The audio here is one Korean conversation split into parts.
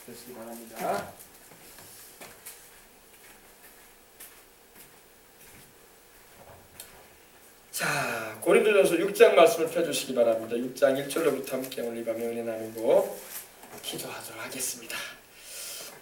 주시기 바랍니다. 자, 고린도전서 6장 말씀을 펴주시기 바랍니다. 6장 1절로부터 함께 오늘 이 밤에 은혜 나누고 기도하도록 하겠습니다.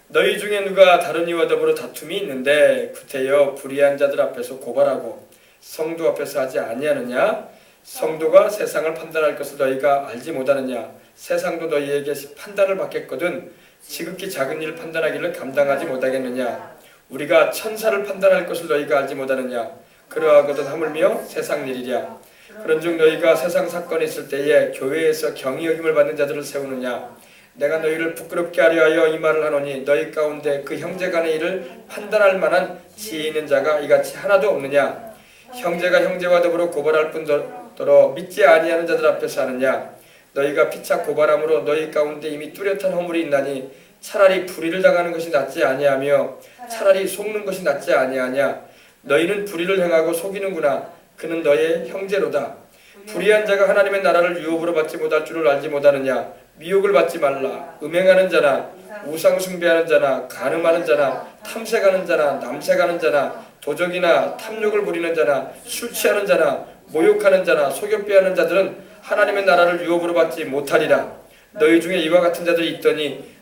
너희 중에 누가 다른 이와 더불어 다툼이 있는데 구태여 불의한 자들 앞에서 고발하고 성도 앞에서 하지 아니하느냐? 성도가 세상을 판단할 것을 너희가 알지 못하느냐? 세상도 너희에게 판단을 받겠거든 지극히 작은 일을 판단하기를 감당하지 못하겠느냐? 우리가 천사를 판단할 것을 너희가 알지 못하느냐? 그러하거든 하물며 세상 일이랴. 그런즉 너희가 세상 사건이 있을 때에 교회에서 경히 여김을 받는 자들을 세우느냐? 내가 너희를 부끄럽게 하려 하여 이 말을 하노니 너희 가운데 그 형제 간의 일을 판단할 만한 지혜 있는 자가 이같이 하나도 없느냐? 형제가 형제와 더불어 고발할 뿐더러 믿지 아니하는 자들 앞에서 하느냐? 너희가 피차 고발함으로 너희 가운데 이미 뚜렷한 허물이 있나니 차라리 불의를 당하는 것이 낫지 아니하며 차라리 속는 것이 낫지 아니하냐? 너희는 불의를 행하고 속이는구나. 그는 너의 형제로다. 불의한 자가 하나님의 나라를 유업으로 받지 못할 줄을 알지 못하느냐? 미혹을 받지 말라. 음행하는 자나 우상 숭배하는 자나 간음하는 자나 탐색하는 자나 남색하는 자나 도적이나 탐욕을 부리는 자나 술 취하는 자나 모욕하는 자나 속여 빼하는 자들은 하나님의 나라를 유업으로 받지 못하리라. 너희 중에 이와 같은 자들이 있더니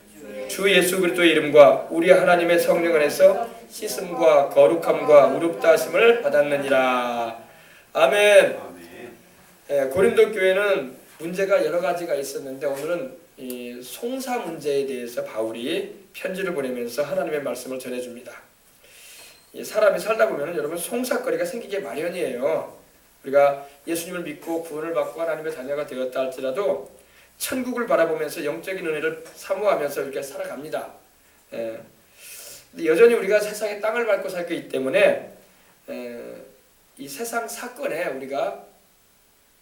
주 예수 그리스도의 이름과 우리 하나님의 성령 안에서 씻음과 거룩함과 의롭다 하심을 받았느니라. 아멘. 고린도 교회는 문제가 여러 가지가 있었는데 오늘은 이 송사 문제에 대해서 바울이 편지를 보내면서 하나님의 말씀을 전해줍니다. 사람이 살다 보면 여러분 송사거리가 생기기 마련이에요. 우리가 예수님을 믿고 구원을 받고 하나님의 자녀가 되었다 할지라도 천국을 바라보면서 영적인 은혜를 사모하면서 이렇게 살아갑니다. 근데 여전히 우리가 세상의 땅을 밟고 살기 때문에 이 세상 사건에 우리가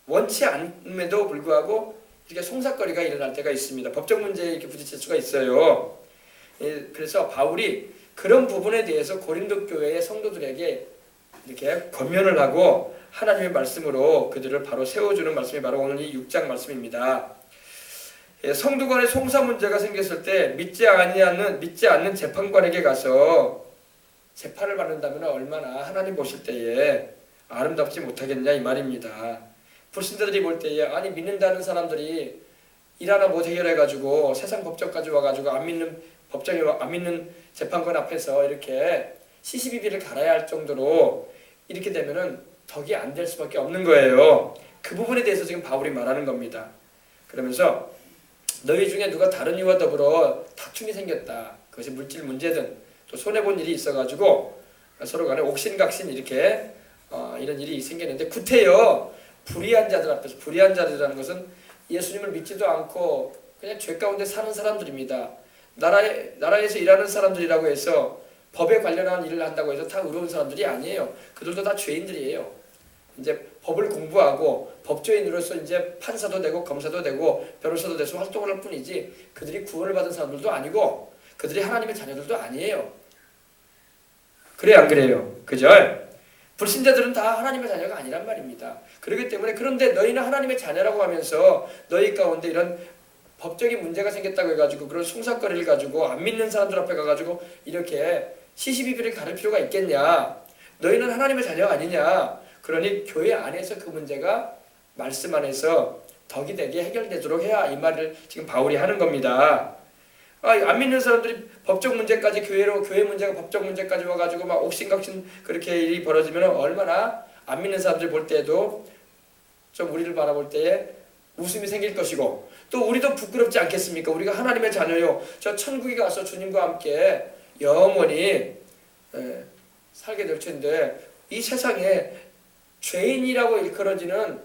원치 않음에도 불구하고 이렇게 송사거리가 일어날 때가 있습니다. 법적 문제에 이렇게 부딪힐 수가 있어요. 그래서 바울이 그런 부분에 대해서 고린도 교회의 성도들에게 이렇게 권면을 하고 하나님의 말씀으로 그들을 바로 세워주는 말씀이 바로 오늘 이 6장 말씀입니다. 성도 간에 송사 문제가 생겼을 때 믿지 않는 재판관에게 가서 재판을 받는다면 얼마나 하나님 보실 때에 아름답지 못하겠냐 이 말입니다. 불신자들이 볼 때에 아니 믿는다는 사람들이 일 하나 못 해결해가지고 세상 법정까지 와가지고 안 믿는 재판관 앞에서 이렇게 시시비비를 갈아야 할 정도로 이렇게 되면은 덕이 안 될 수밖에 없는 거예요. 그 부분에 대해서 지금 바울이 말하는 겁니다. 그러면서 너희 중에 누가 다른 이와 더불어 다툼이 생겼다. 그것이 물질 문제든 또 손해본 일이 있어가지고 서로 간에 옥신각신 이렇게 이런 일이 생겼는데 구태여 불의한 자들 앞에서 불의한 자들이라는 것은 예수님을 믿지도 않고 그냥 죄 가운데 사는 사람들입니다. 나라에서 일하는 사람들이라고 해서 법에 관련한 일을 한다고 해서 다 의로운 사람들이 아니에요. 그들도 다 죄인들이에요. 이제 법을 공부하고 법조인으로서 이제 판사도 되고 검사도 되고 변호사도 돼서 활동을 할 뿐이지 그들이 구원을 받은 사람들도 아니고 그들이 하나님의 자녀들도 아니에요. 그래요, 안 그래요? 그죠? 불신자들은 다 하나님의 자녀가 아니란 말입니다. 그렇기 때문에 그런데 너희는 하나님의 자녀라고 하면서 너희 가운데 이런 법적인 문제가 생겼다고 해가지고 그런 숭삭거리를 가지고 안 믿는 사람들 앞에 가가지고 이렇게 시시비비를 가릴 필요가 있겠냐? 너희는 하나님의 자녀가 아니냐? 그러니 교회 안에서 그 문제가 말씀 안에서 덕이 되게 해결되도록 해야 이 말을 지금 바울이 하는 겁니다. 안 믿는 사람들이 법적 문제까지 교회 문제가 법적 문제까지 와가지고 막 옥신각신 그렇게 일이 벌어지면 얼마나 안 믿는 사람들 볼 때에도 좀 우리를 바라볼 때에 웃음이 생길 것이고 또 우리도 부끄럽지 않겠습니까? 우리가 하나님의 자녀요. 저 천국에 가서 주님과 함께 영원히 살게 될 텐데 이 세상에 죄인이라고 일컬어지는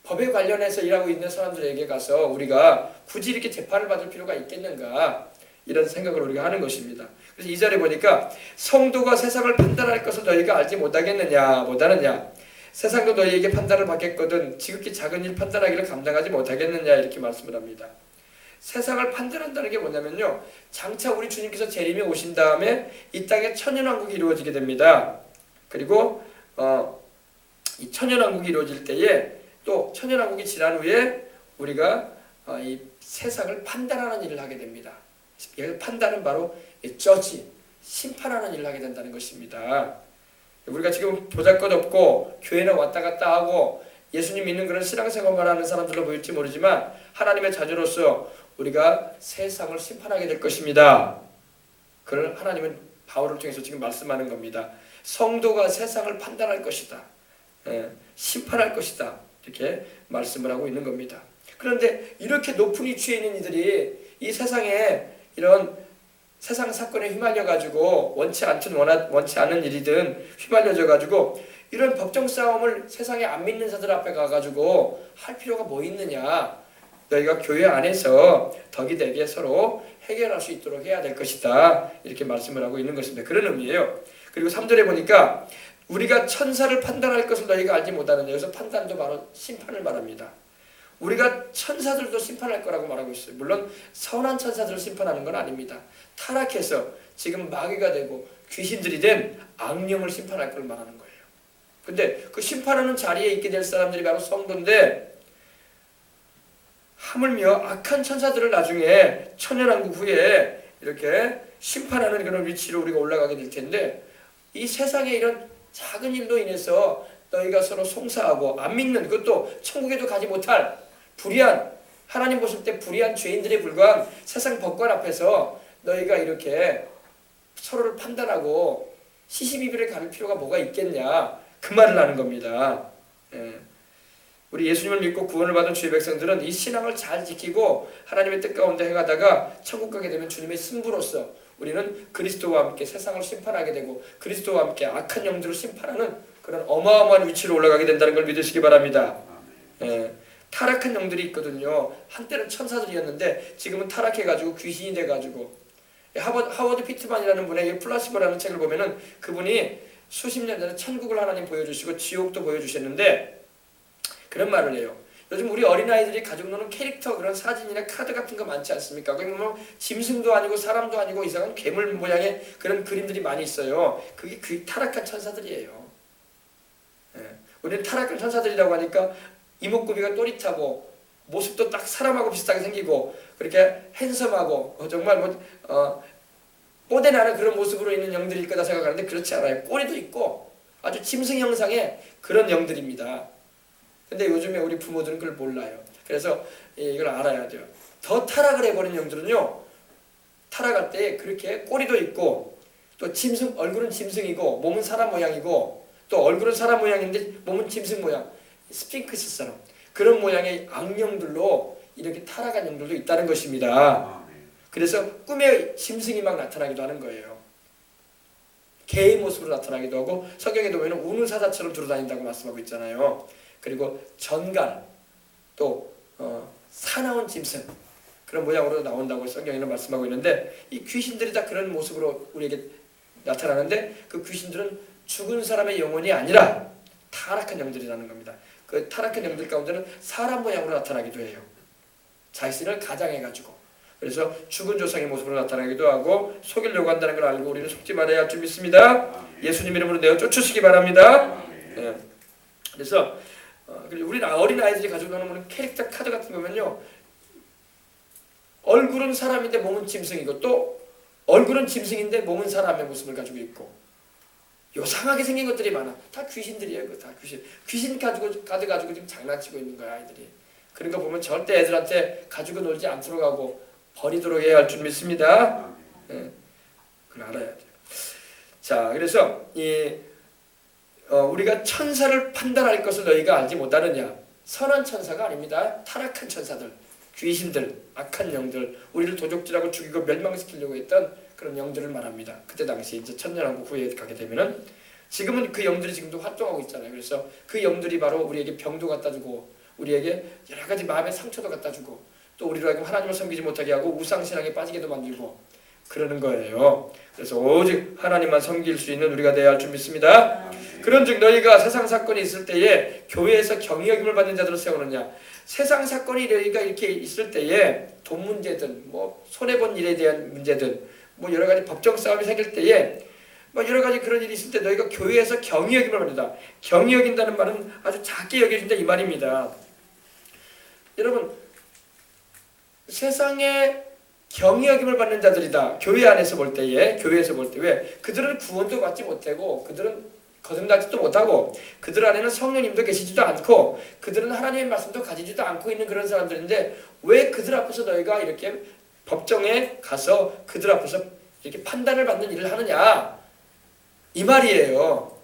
법에 관련해서 일하고 있는 사람들에게 가서 우리가 굳이 이렇게 재판을 받을 필요가 있겠는가 이런 생각을 우리가 하는 것입니다. 그래서 이 절에 보니까 성도가 세상을 판단할 것을 너희가 알지 못하겠느냐 세상도 너희에게 판단을 받겠거든 지극히 작은 일 판단하기를 감당하지 못하겠느냐 이렇게 말씀을 합니다. 세상을 판단한다는 게 뭐냐면요 장차 우리 주님께서 재림에 오신 다음에 이 땅에 천년왕국이 이루어지게 됩니다. 그리고 이 천년왕국이 이루어질 때에 또 천년왕국이 지난 후에 우리가 이 세상을 판단하는 일을 하게 됩니다. 판단은 바로 저지, 심판하는 일을 하게 된다는 것입니다. 우리가 지금 보잘것없고 교회나 왔다 갔다 하고 예수님 믿는 그런 신앙생활만 하는 사람들로 보일지 모르지만 하나님의 자녀로서 우리가 세상을 심판하게 될 것입니다. 그런 하나님은 바울을 통해서 지금 말씀하는 겁니다. 성도가 세상을 판단할 것이다. 심판할 것이다. 이렇게 말씀을 하고 있는 겁니다. 그런데 이렇게 높은 위치에 있는 이들이 이 세상에 이런 세상 사건에 휘말려 가지고 원치 않은 일이든 휘말려져 가지고 이런 법정 싸움을 세상에 안 믿는 자들 앞에 가 가지고 할 필요가 뭐 있느냐? 너희가 교회 안에서 덕이 되게 서로 해결할 수 있도록 해야 될 것이다. 이렇게 말씀을 하고 있는 것입니다. 그런 의미예요. 그리고 3절에 보니까 우리가 천사를 판단할 것을 너희가 알지 못하느냐. 여기서 판단도 바로 심판을 말합니다. 우리가 천사들도 심판할 거라고 말하고 있어요. 물론 선한 천사들을 심판하는 건 아닙니다. 타락해서 지금 마귀가 되고 귀신들이 된 악령을 심판할 걸 말하는 거예요. 근데 그 심판하는 자리에 있게 될 사람들이 바로 성도인데 하물며 악한 천사들을 나중에 천년왕국 후에 이렇게 심판하는 그런 위치로 우리가 올라가게 될 텐데 이 세상에 이런 작은 일로 인해서 너희가 서로 송사하고 안 믿는, 그것도 천국에도 가지 못할 불의한, 하나님 보실 때 불의한 죄인들에 불과한 세상 법관 앞에서 너희가 이렇게 서로를 판단하고 시시비비를 가릴 필요가 뭐가 있겠냐, 그 말을 하는 겁니다. 우리 예수님을 믿고 구원을 받은 주의 백성들은 이 신앙을 잘 지키고 하나님의 뜻 가운데 행하다가 천국 가게 되면 주님의 신부로서 우리는 그리스도와 함께 세상을 심판하게 되고 그리스도와 함께 악한 영들을 심판하는 그런 어마어마한 위치로 올라가게 된다는 걸 믿으시기 바랍니다. 타락한 영들이 있거든요. 한때는 천사들이었는데 지금은 타락해가지고 귀신이 돼가지고, 하워드 피트만이라는 분의 플라시보라는 책을 보면은 그분이 수십 년 전에 천국을 하나님 보여주시고 지옥도 보여주셨는데 그런 말을 해요. 요즘 우리 어린아이들이 가지고 노는 캐릭터, 그런 사진이나 카드 같은 거 많지 않습니까? 거기 보면 짐승도 아니고 사람도 아니고 이상한 괴물 모양의 그런 그림들이 많이 있어요. 그게 타락한 천사들이에요. 우리는 타락한 천사들이라고 하니까 이목구비가 또릿하고 모습도 딱 사람하고 비슷하게 생기고 그렇게 핸섬하고 정말 뽀대나는 그런 모습으로 있는 영들일 거다 생각하는데 그렇지 않아요. 꼬리도 있고 아주 짐승 형상의 그런 영들입니다. 근데 요즘에 우리 부모들은 그걸 몰라요. 그래서 이걸 알아야 돼요. 더 타락을 해버린 영들은요, 타락할 때 그렇게 꼬리도 있고 또 얼굴은 짐승이고 몸은 사람 모양이고 또 얼굴은 사람 모양인데 몸은 짐승 모양, 스핑크스처럼 그런 모양의 악령들로 이렇게 타락한 영들도 있다는 것입니다. 그래서 꿈에 짐승이 막 나타나기도 하는 거예요. 개의 모습으로 나타나기도 하고 성경에도 보면 우누사자처럼 돌아다닌다고 말씀하고 있잖아요. 그리고 전갈, 또 사나운 짐승, 그런 모양으로 나온다고 성경에는 말씀하고 있는데 이 귀신들이 다 그런 모습으로 우리에게 나타나는데 그 귀신들은 죽은 사람의 영혼이 아니라 타락한 영들이라는 겁니다. 그 타락한 영들 가운데는 사람 모양으로 나타나기도 해요. 자신을 가장해가지고. 그래서 죽은 조상의 모습으로 나타나기도 하고 속이려고 한다는 걸 알고 우리는 속지 말아야 할 줄 믿습니다. 예수님 이름으로 내어 쫓으시기 바랍니다. 그래서 우리 어린 아이들이 가지고 노는 캐릭터 카드 같은 거 보면요, 얼굴은 사람인데 몸은 짐승이고 또 얼굴은 짐승인데 몸은 사람의 모습을 가지고 있고 요상하게 생긴 것들이 많아. 다 귀신들이에요. 다 귀신 카드 가지고 지금 장난치고 있는 거야, 아이들이. 그런 거 보면 절대 애들한테 가지고 놀지 않도록 하고 버리도록 해야 할 줄 믿습니다. 그걸 알아야 돼요. 자, 그래서 우리가 천사를 판단할 것을 너희가 알지 못하느냐. 선한 천사가 아닙니다. 타락한 천사들, 귀신들, 악한 영들, 우리를 도적질하고 죽이고 멸망시키려고 했던 그런 영들을 말합니다. 그때 당시 이제 천년왕국 후에 가게 되면은, 지금은 그 영들이 지금도 활동하고 있잖아요. 그래서 그 영들이 바로 우리에게 병도 갖다 주고 우리에게 여러 가지 마음의 상처도 갖다 주고 또 우리로 하여금 하나님을 섬기지 못하게 하고 우상신앙에 빠지게도 만들고 그러는 거예요. 그래서 오직 하나님만 섬길 수 있는 우리가 되어야 할 줄 믿습니다. 그런즉 너희가 세상 사건이 있을 때에 교회에서 경위 여김을 받는 자들을 세우느냐. 세상 사건이 너희가 이렇게 있을 때에 돈 문제든 뭐 손해본 일에 대한 문제든 뭐 여러 가지 법정 싸움이 생길 때에 뭐 여러 가지 그런 일이 있을 때 너희가 교회에서 경위 여김을 받는다. 경위 여긴다는 말은 아주 작게 여겨진다 이 말입니다. 여러분, 세상에 경히 여김을 받는 자들이다. 교회 안에서 볼 때에, 교회에서 볼 때 왜? 그들은 구원도 받지 못하고 그들은 거듭나지도 못하고 그들 안에는 성령님도 계시지도 않고 그들은 하나님의 말씀도 가지지도 않고 있는 그런 사람들인데 왜 그들 앞에서 너희가 이렇게 법정에 가서 그들 앞에서 이렇게 판단을 받는 일을 하느냐 이 말이에요.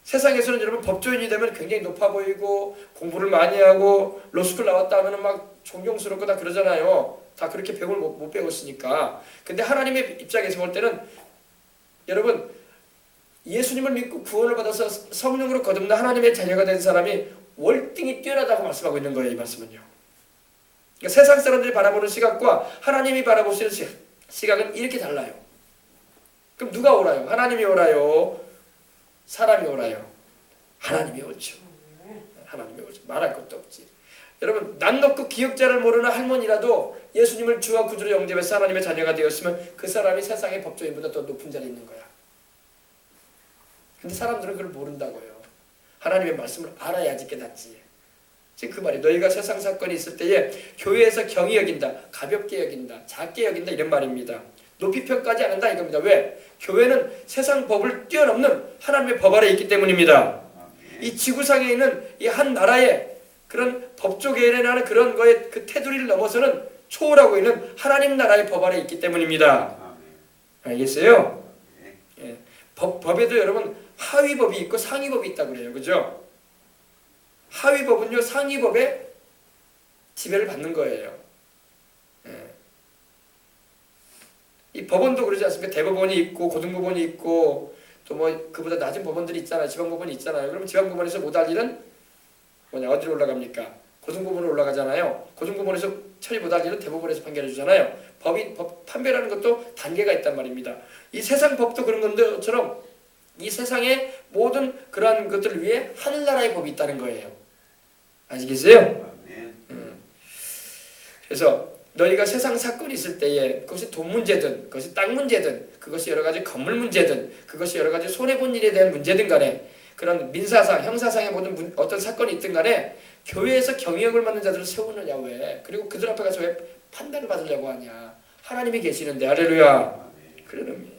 세상에서는 여러분 법조인이 되면 굉장히 높아 보이고 공부를 많이 하고 로스쿨 나왔다 하면 막 존경스럽고 다 그러잖아요. 다 그렇게 배움을 못 배웠으니까. 근데 하나님의 입장에서 볼 때는 여러분 예수님을 믿고 구원을 받아서 성령으로 거듭나 하나님의 자녀가 된 사람이 월등히 뛰어나다고 말씀하고 있는 거예요. 이 말씀은요. 그러니까 세상 사람들이 바라보는 시각과 하나님이 바라보시는 시각은 이렇게 달라요. 그럼 누가 옳아요? 하나님이 옳아요? 사람이 옳아요? 하나님이 옳죠. 하나님이 옳죠. 말할 것도 없지. 여러분 난 놓고 기억자를 모르는 할머니라도 예수님을 주와 구주로 영접해서 하나님의 자녀가 되었으면 그 사람이 세상의 법조인보다 더 높은 자리에 있는 거야. 근데 사람들은 그걸 모른다고요. 하나님의 말씀을 알아야지 깨닫지. 지금 그 말이 너희가 세상 사건이 있을 때에 교회에서 경히 여긴다, 가볍게 여긴다, 작게 여긴다 이런 말입니다. 높이 평가하지 않는다 이겁니다. 왜? 교회는 세상 법을 뛰어넘는 하나님의 법 아래 있기 때문입니다. 이 지구상에 있는 이 한 나라의 그런 법조계라는 그런 거의 그 테두리를 넘어서는 초월하고 있는 하나님 나라의 법 아래 있기 때문입니다. 알겠어요? 예. 법에도 여러분 하위법이 있고 상위법이 있다고 그래요. 그죠? 하위법은요 상위법에 지배를 받는 거예요. 예. 이 법원도 그러지 않습니까? 대법원이 있고 고등법원이 있고 또 뭐 그보다 낮은 법원들이 있잖아요. 지방법원이 있잖아요. 그러면 지방법원에서 못할 일은 뭐냐 어디로 올라갑니까? 고등법원으로 올라가잖아요. 고등법원에서 처리 못할 일은 대법원에서 판결해 주잖아요. 법 판별하는 것도 단계가 있단 말입니다. 이 세상 법도 그런 것처럼 이 세상의 모든 그러한 것들을 위해 하늘나라의 법이 있다는 거예요. 아시겠어요? 그래서 너희가 세상 사건이 있을 때에 그것이 돈 문제든 그것이 땅 문제든 그것이 여러 가지 건물 문제든 그것이 여러 가지 손해본 일에 대한 문제든 간에 그런 민사상, 형사상의 모든 어떤 사건이 있든 간에 교회에서 경영을 맡는 자들을 세우느냐 왜? 그리고 그들 앞에 가서 왜 판단을 받으려고 하냐? 하나님이 계시는데 할렐루야. 그런 의미예요.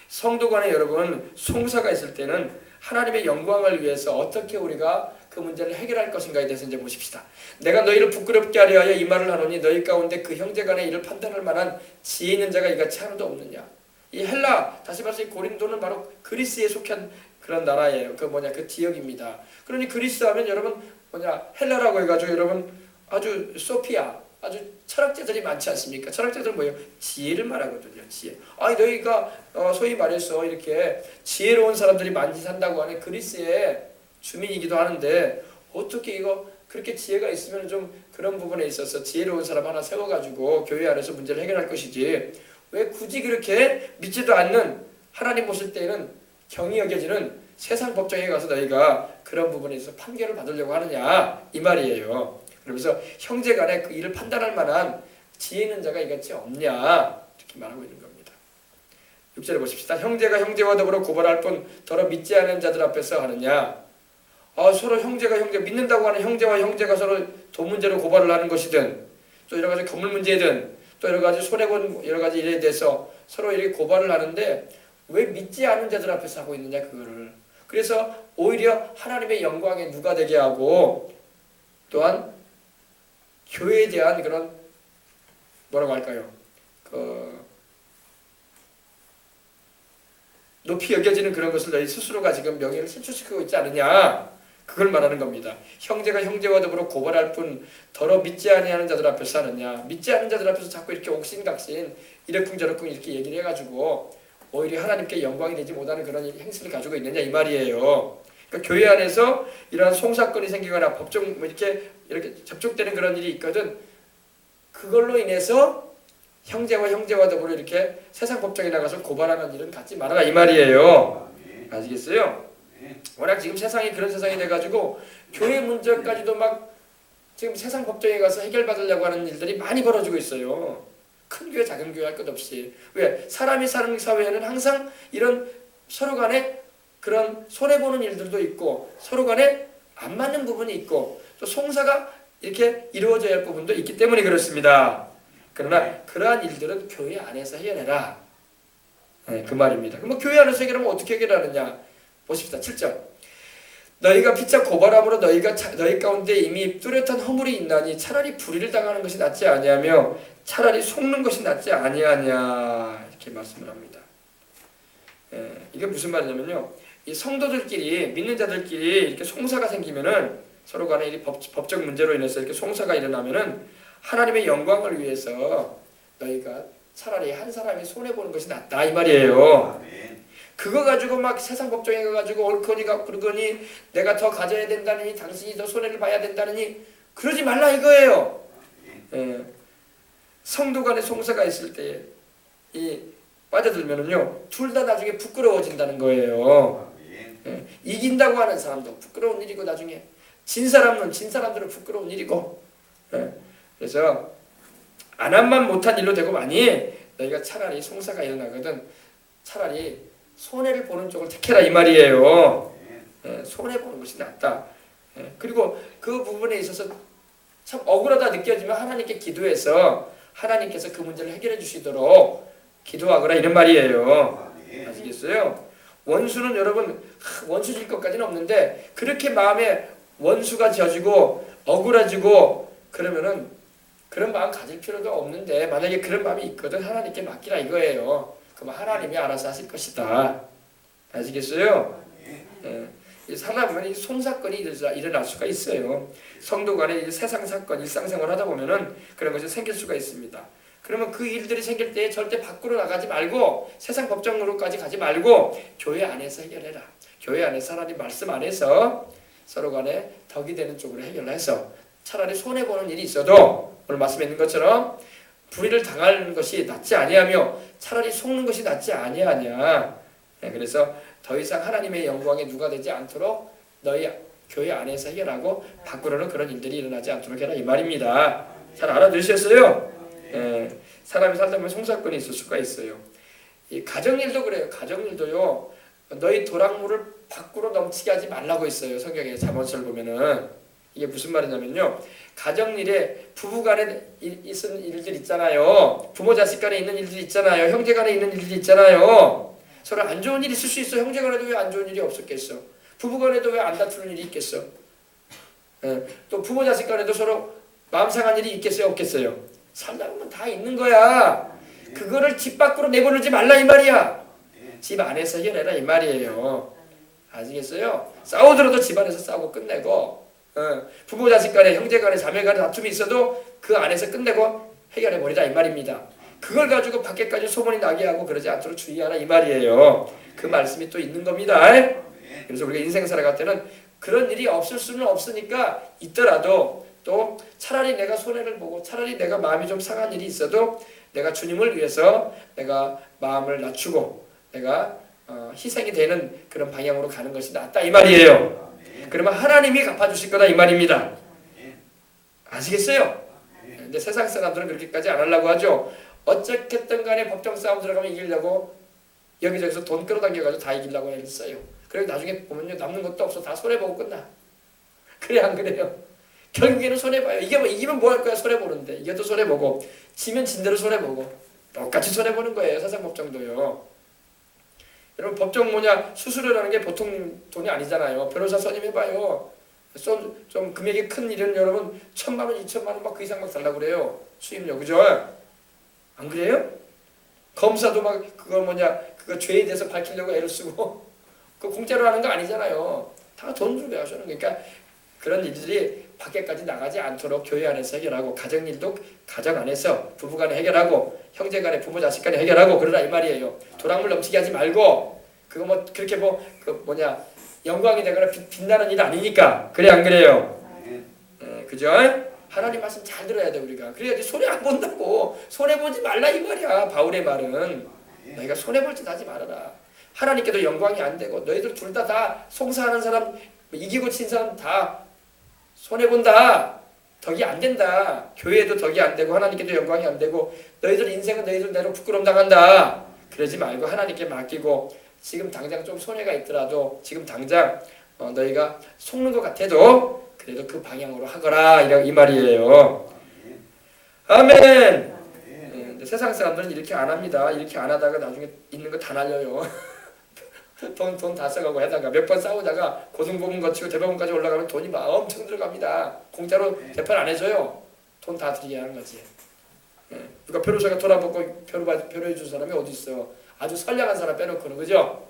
성도 간에 여러분 송사가 있을 때는 하나님의 영광을 위해서 어떻게 우리가 그 문제를 해결할 것인가에 대해서 이제 보십시다. 내가 너희를 부끄럽게 하려 하여 이 말을 하노니 너희 가운데 그 형제 간의 일을 판단할 만한 지혜 있는 자가 이같이 하나도 없느냐. 이 헬라 다시 말해서 이 고린도는 바로 그리스에 속한 그런 나라예요. 그 지역입니다. 그러니 그리스 하면 여러분 헬라라고 해가지고 여러분 아주 소피아 아주 철학자들이 많지 않습니까? 철학자들은 뭐예요? 지혜를 말하거든요. 지혜. 아니 너희가 소위 말해서 이렇게 지혜로운 사람들이 많이 산다고 하는 그리스의 주민이기도 하는데 어떻게 이거 그렇게 지혜가 있으면 좀 그런 부분에 있어서 지혜로운 사람 하나 세워가지고 교회 안에서 문제를 해결할 것이지 왜 굳이 그렇게 믿지도 않는 하나님 보실 때에는 경히 여겨지는 세상 법정에 가서 너희가 그런 부분에 있어서 판결을 받으려고 하느냐 이 말이에요. 그러면서 형제 간에 그 일을 판단할 만한 지혜 있는 자가 이같이 없냐 이렇게 말하고 있는 겁니다. 6절에 보십시다. 형제가 형제와 더불어 고발할 뿐 더러 믿지 않은 자들 앞에서 하느냐. 서로 형제가 믿는다고 하는 형제와 형제가 서로 돈 문제로 고발을 하는 것이든 또 여러 가지 건물 문제든 또 여러 가지 손해본 여러 가지 일에 대해서 서로 이렇게 고발을 하는데 왜 믿지 않은 자들 앞에서 하고 있느냐 그거를. 그래서 오히려 하나님의 영광에 누가 되게 하고 또한 교회에 대한 그런 뭐라고 할까요? 높이 여겨지는 그런 것을 너희 스스로가 지금 명예를 실추시키고 있지 않느냐 그걸 말하는 겁니다. 형제가 형제와 더불어 고발할 뿐 더러 믿지 아니하는 자들 앞에서 하느냐. 믿지 않는 자들 앞에서 자꾸 이렇게 옥신각신 이러쿵저러쿵 이렇게 얘기를 해가지고 오히려 하나님께 영광이 되지 못하는 그런 행실을 가지고 있느냐 이 말이에요. 그러니까 교회 안에서 이러한 송사건이 생기거나 법정 이렇게 접촉되는 그런 일이 있거든. 그걸로 인해서 형제와 더불어 이렇게 세상 법정에 나가서 고발하는 일은 갖지 말아라 이 말이에요. 아시겠어요? 워낙 지금 세상이 그런 세상이 돼가지고 교회 문제까지도 막 지금 세상 법정에 가서 해결받으려고 하는 일들이 많이 벌어지고 있어요. 큰 교회 작은 교회 할 것 없이. 왜? 사람이 사는 사회에는 항상 이런 서로 간에 그런 손해보는 일들도 있고 서로 간에 안 맞는 부분이 있고 또 송사가 이렇게 이루어져야 할 부분도 있기 때문에 그렇습니다. 그러나 그러한 일들은 교회 안에서 해결해라. 그 말입니다. 그럼 교회 안에서 해결하면 어떻게 해결하느냐? 보십시다. 7절. 너희가 피차 고발함으로 너희 가운데 이미 뚜렷한 허물이 있나니 차라리 불의를 당하는 것이 낫지 아니하며 차라리 속는 것이 낫지 아니하냐, 이렇게 말씀을 합니다. 이게 무슨 말이냐면요, 이 성도들끼리, 믿는 자들끼리 이렇게 송사가 생기면은, 서로 간에 이 법적 문제로 인해서 이렇게 송사가 일어나면은 하나님의 영광을 위해서 너희가 차라리 한 사람이 손해 보는 것이 낫다, 이 말이에요. 그거 가지고 막 세상 법정에 가가지고 옳거니가 그러거니 내가 더 가져야 된다느니 당신이 더 손해를 봐야 된다느니 그러지 말라 이거예요. 성도 간에 송사가 있을 때 이 빠져들면은요, 둘 다 나중에 부끄러워진다는 거예요. 이긴다고 하는 사람도 부끄러운 일이고, 나중에 진 사람들은 부끄러운 일이고. 그래서 안 한만 못한 일로 되고 많이 너희가 차라리 송사가 일어나거든 차라리 손해를 보는 쪽을 택해라, 이 말이에요. 손해 보는 것이 낫다. 그리고 그 부분에 있어서 참 억울하다 느껴지면 하나님께 기도해서 하나님께서 그 문제를 해결해 주시도록 기도하거라, 이런 말이에요. 아시겠어요? 원수는 여러분 원수질 것까지는 없는데 그렇게 마음에 원수가 져지고 억울해지고 그러면은 그런 마음 가질 필요도 없는데, 만약에 그런 마음이 있거든 하나님께 맡기라 이거예요. 그럼 하나님이 알아서 하실 것이다. 아시겠어요? 살다 보면 이 손사건이 일어날 수가 있어요. 성도 간에 세상 사건, 일상생활 하다 보면은 그런 것이 생길 수가 있습니다. 그러면 그 일들이 생길 때 절대 밖으로 나가지 말고 세상 법정으로까지 가지 말고 교회 안에서 해결해라. 교회 안에서 하나님 말씀 안에서 서로 간에 덕이 되는 쪽으로 해결해서 차라리 손해보는 일이 있어도 오늘 말씀에 있는 것처럼 불의를 당하는 것이 낫지 아니하며 차라리 속는 것이 낫지 아니하냐. 그래서 더 이상 하나님의 영광에 누가 되지 않도록 너희 교회 안에서 해결하고 밖으로는 그런 일들이 일어나지 않도록 해라, 이 말입니다. 잘 알아들으셨어요? 사람이 살다 보면 송사건이 있을 수가 있어요. 이 가정일도 그래요. 가정일도요, 너희 도랑물을 밖으로 넘치게 하지 말라고 있어요. 성경에 잠언서를 보면은. 이게 무슨 말이냐면요, 가정일에 부부간에 있는 일들 있잖아요. 부모 자식 간에 있는 일들 있잖아요. 형제 간에 있는 일들 있잖아요. 서로 안 좋은 일이 있을 수 있어. 형제 간에도 왜 안 좋은 일이 없었겠어? 부부 간에도 왜 안 다투는 일이 있겠어? 또 부모 자식 간에도 서로 마음 상한 일이 있겠어요, 없겠어요? 살다 보면 다 있는 거야. 그거를 집 밖으로 내보내지 말라, 이 말이야. 집 안에서 해결해라, 이 말이에요. 아시겠어요? 싸우더라도 집 안에서 싸우고 끝내고, 부모 자식 간에, 형제 간에, 자매 간에 다툼이 있어도 그 안에서 끝내고 해결해 버리라, 이 말입니다. 그걸 가지고 밖에까지 소문이 나게 하고 그러지 않도록 주의하라, 이 말이에요. 그 말씀이 또 있는 겁니다. 그래서 우리가 인생 살아갈 때는 그런 일이 없을 수는 없으니까 있더라도 또 차라리 내가 손해를 보고 차라리 내가 마음이 좀 상한 일이 있어도 내가 주님을 위해서 내가 마음을 낮추고 내가 희생이 되는 그런 방향으로 가는 것이 낫다, 이 말이에요. 그러면 하나님이 갚아주실 거다, 이 말입니다. 아시겠어요? 근데 세상 사람들은 그렇게까지 안 하려고 하죠. 어쨌든 간에 법정 싸움 들어가면 이기려고 여기저기서 돈 끌어당겨가지고 다 이기려고 했어요. 그래서 나중에 보면요, 남는 것도 없어. 다 손해보고 끝나. 그래, 안 그래요? 결국에는 손해봐요. 이기면 뭐 할 거야? 손해보는데. 이겨도 손해보고 지면 진대로 손해보고 똑같이 손해보는 거예요. 세상 법정도요. 여러분, 법정 수수료라는 게 보통 돈이 아니잖아요. 변호사 선임해봐요. 좀 금액이 큰 일은 여러분 1,000만 원, 2,000만 원 막 그 이상 막 달라고 그래요. 수임료, 그죠? 안 그래요? 검사도 막 그거 죄에 대해서 밝히려고 애를 쓰고 그 공짜로 하는 거 아니잖아요. 다 돈 주고 하시는. 그러니까 그런 일들이 밖에까지 나가지 않도록 교회 안에서 해결하고, 가정일도 가정 안에서 부부간에 해결하고, 형제간에 부모 자식간에 해결하고 그러라, 이 말이에요. 도랑물 넘치게 하지 말고, 그거 그렇게 영광이 되거나 빛나는 일 아니니까. 그래, 안 그래요? 그죠? 하나님 말씀 잘 들어야 돼, 우리가. 그래야지 손해 안 본다고. 손해 보지 말라, 이 말이야. 바울의 말은 너희가 손해 볼 짓 하지 말아라. 하나님께도 영광이 안 되고 너희들 둘 다 송사하는 사람, 이기고 친 사람 다 손해 본다. 덕이 안 된다. 교회에도 덕이 안 되고 하나님께도 영광이 안 되고 너희들 인생은 너희들 대로 부끄러움 당한다. 그러지 말고 하나님께 맡기고, 지금 당장 좀 손해가 있더라도 지금 당장 너희가 속는 것 같아도 그래도 그 방향으로 하거라, 이 말이에요. 아멘. 세상 사람들은 이렇게 안 합니다. 이렇게 안 하다가 나중에 있는 거 다 날려요. 돈 다 써가고 하다가 몇 번 싸우다가 고등법원 거치고 대법원까지 올라가면 돈이 막 엄청 들어갑니다. 공짜로 재판 안 해줘요. 돈 다 들이게 하는 거지. 그러니까 변호사가 돈 안 받고 변호해 준 사람이 어디 있어? 아주 선량한 사람 빼놓고는, 그죠?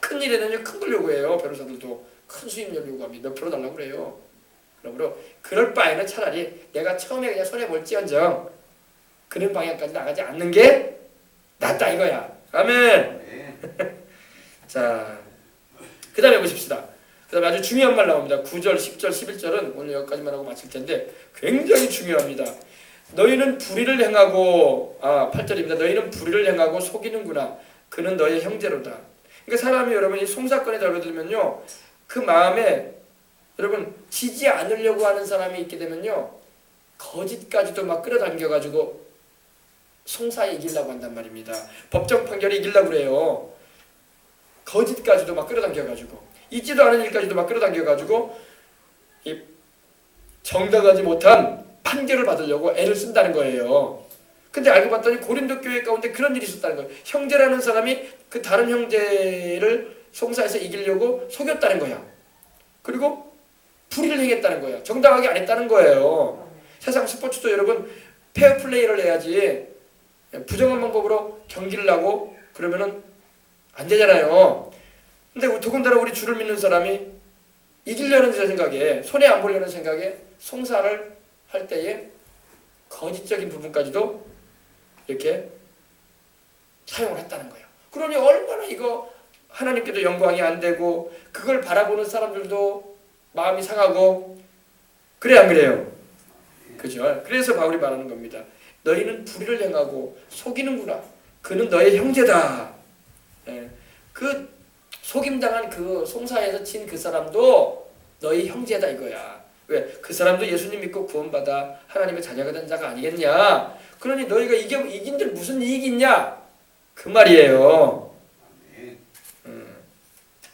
큰 일에는요 큰 걸 요구해요. 변호사들도 큰 수임료 요구합니다. 몇 프로 달라고 그래요. 그러므로 그럴 바에는 차라리 내가 처음에 그냥 손해 볼지언정 그런 방향까지 나가지 않는 게 낫다 이거야. 아멘. 자, 그 다음에 보십시다. 그 다음에 아주 중요한 말 나옵니다. 9절, 10절, 11절은 오늘 여기까지만 하고 마칠 텐데 굉장히 중요합니다. 너희는 불의를 행하고 8절입니다. 너희는 불의를 행하고 속이는구나. 그는 너의 형제로다. 그러니까 사람이 여러분 이 송사건에 달려들면요 그 마음에 여러분 지지 않으려고 하는 사람이 있게 되면요 거짓까지도 막 끌어당겨가지고 송사에 이기려고 한단 말입니다. 법정 판결에 이기려고 그래요. 거짓까지도 막 끌어당겨가지고 있지도 않은 일까지도 막 끌어당겨가지고 이 정당하지 못한 판결을 받으려고 애를 쓴다는 거예요. 근데 알고 봤더니 고린도 교회 가운데 그런 일이 있었다는 거예요. 형제라는 사람이 그 다른 형제를 송사에서 이기려고 속였다는 거야. 그리고 불의를 행했다는 거예요. 정당하게 안 했다는 거예요. 세상 스포츠도 여러분 페어플레이를 해야지 부정한 방법으로 경기를 하고 그러면은 안 되잖아요. 근데 더군다나 우리 주를 믿는 사람이 이기려는 생각에 손해 안 보려는 생각에 송사를 할 때에 거짓적인 부분까지도 이렇게 사용을 했다는 거예요. 그러니 얼마나 이거 하나님께도 영광이 안 되고 그걸 바라보는 사람들도 마음이 상하고 그래 안 그래요? 그죠? 그래서 바울이 말하는 겁니다. 너희는 불의를 행하고 속이는구나. 그는 너의 형제다. 그 속임당한 그 송사에서 친 그 사람도 너희 형제다 이거야. 왜? 그 사람도 예수님 믿고 구원받아 하나님의 자녀가 된 자가 아니겠냐. 그러니 너희가 이긴들 무슨 이익이 있냐 그 말이에요.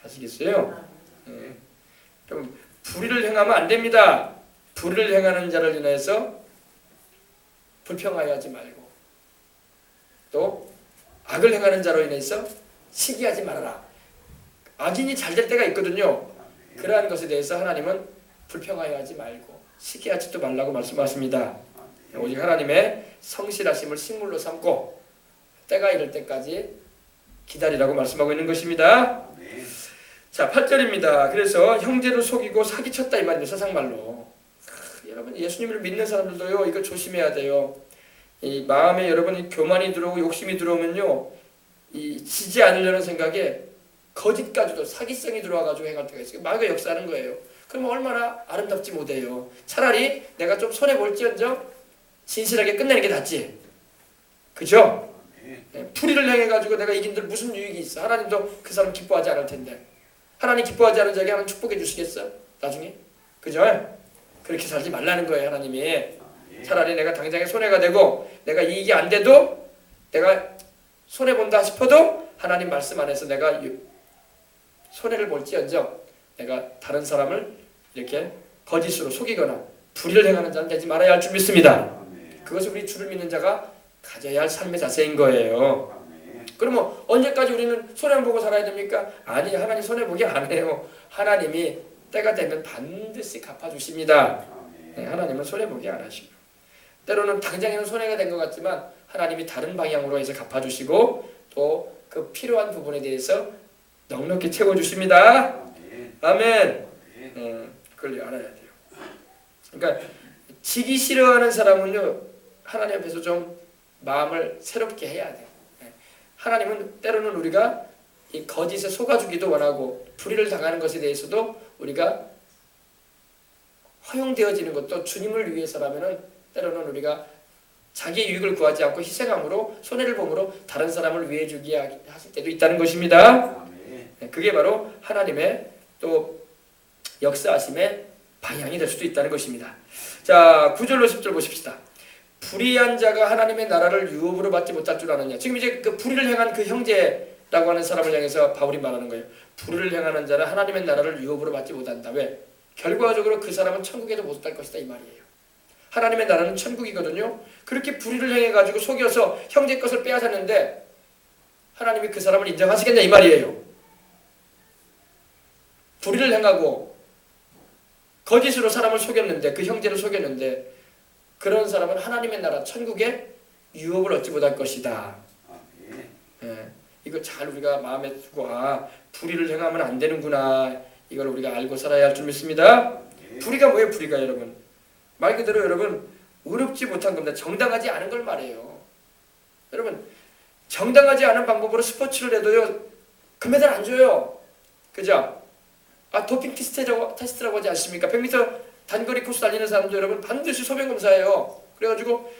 아시겠어요? 좀 불의를 행하면 안 됩니다. 불의를 행하는 자를 인해서 불평하여 하지 말고 또 악을 행하는 자로 인해서 시기하지 말아라. 악인이 잘 될 때가 있거든요. 그러한 것에 대해서 하나님은 불평하여 하지 말고 시기하지도 말라고 말씀하십니다. 오직 하나님의 성실하심을 식물로 삼고 때가 이를 때까지 기다리라고 말씀하고 있는 것입니다. 자, 8절입니다. 그래서 형제를 속이고 사기쳤다 이 말이에요. 세상말로. 여러분 예수님을 믿는 사람들도요 이거 조심해야 돼요. 이 마음에 여러분 교만이 들어오고 욕심이 들어오면요 이 지지 않으려는 생각에 거짓까지도 사기성이 들어와가지고 행할 때가 있어요. 마귀가 역사하는 거예요. 그러면 얼마나 아름답지 못해요. 차라리 내가 좀 손해볼지언정 진실하게 끝내는 게 낫지. 그죠? 불의를 행해가지고 내가 이긴들 무슨 유익이 있어. 하나님도 그 사람 기뻐하지 않을 텐데. 하나님 기뻐하지 않은 자에게 하나님 축복해 주시겠어? 나중에? 그죠? 그렇게 살지 말라는 거예요. 하나님이. 차라리 내가 당장에 손해가 되고 내가 이익이 안 돼도 내가 손해본다 싶어도 하나님 말씀 안에서 내가 손해를 볼지언정 내가 다른 사람을 이렇게 거짓으로 속이거나 불의를 행하는 자는 되지 말아야 할 줄 믿습니다. 그것이 우리 주를 믿는 자가 가져야 할 삶의 자세인 거예요. 그러면 언제까지 우리는 손해 보고 살아야 됩니까? 아니, 하나님 손해 보기 안 해요. 하나님이 때가 되면 반드시 갚아주십니다. 하나님은 손해 보기 안 하시고 때로는 당장에는 손해가 된 것 같지만 하나님이 다른 방향으로 해서 갚아주시고 또 그 필요한 부분에 대해서 넉넉히 채워주십니다. 아멘. 그걸 알아야 돼요. 그러니까 지기 싫어하는 사람은요 하나님 앞에서 좀 마음을 새롭게 해야 돼요. 하나님은 때로는 우리가 이 거짓에 속아주기도 원하고 불의를 당하는 것에 대해서도 우리가 허용되어지는 것도 주님을 위해서라면은 때로는 우리가 자기의 유익을 구하지 않고 희생함으로 손해를 보므로 다른 사람을 위해 주기 하실 때도 있다는 것입니다. 그게 바로 하나님의 또 역사하심의 방향이 될 수도 있다는 것입니다. 자, 9절로 10절 보십시다. 불의한 자가 하나님의 나라를 유업으로 받지 못할 줄 아느냐. 지금 이제 그 불의를 행한 그 형제라고 하는 사람을 향해서 바울이 말하는 거예요. 불의를 행하는 자는 하나님의 나라를 유업으로 받지 못한다. 왜? 결과적으로 그 사람은 천국에도 못 갈 것이다 이 말이에요. 하나님의 나라는 천국이거든요. 그렇게 불의를 행해가지고 속여서 형제 것을 빼앗았는데 하나님이 그 사람을 인정하시겠냐 이 말이에요. 불의를 행하고 거짓으로 사람을 속였는데, 그 형제를 속였는데, 그런 사람은 하나님의 나라 천국에 유업을 얻지 못할 것이다. 예, 이거 잘 우리가 마음에 두고 불의를 행하면 안 되는구나, 이걸 우리가 알고 살아야 할 줄 믿습니다. 불의가 뭐예요? 불의가 여러분, 말 그대로 여러분 의롭지 못한 겁니다. 정당하지 않은 걸 말해요. 여러분, 정당하지 않은 방법으로 스포츠를 해도요 금메달 안 줘요. 그죠? 도핑 테스트라고 하지 않습니까? 100m 단거리 코스 달리는 사람도 여러분 반드시 소변 검사해요. 그래가지고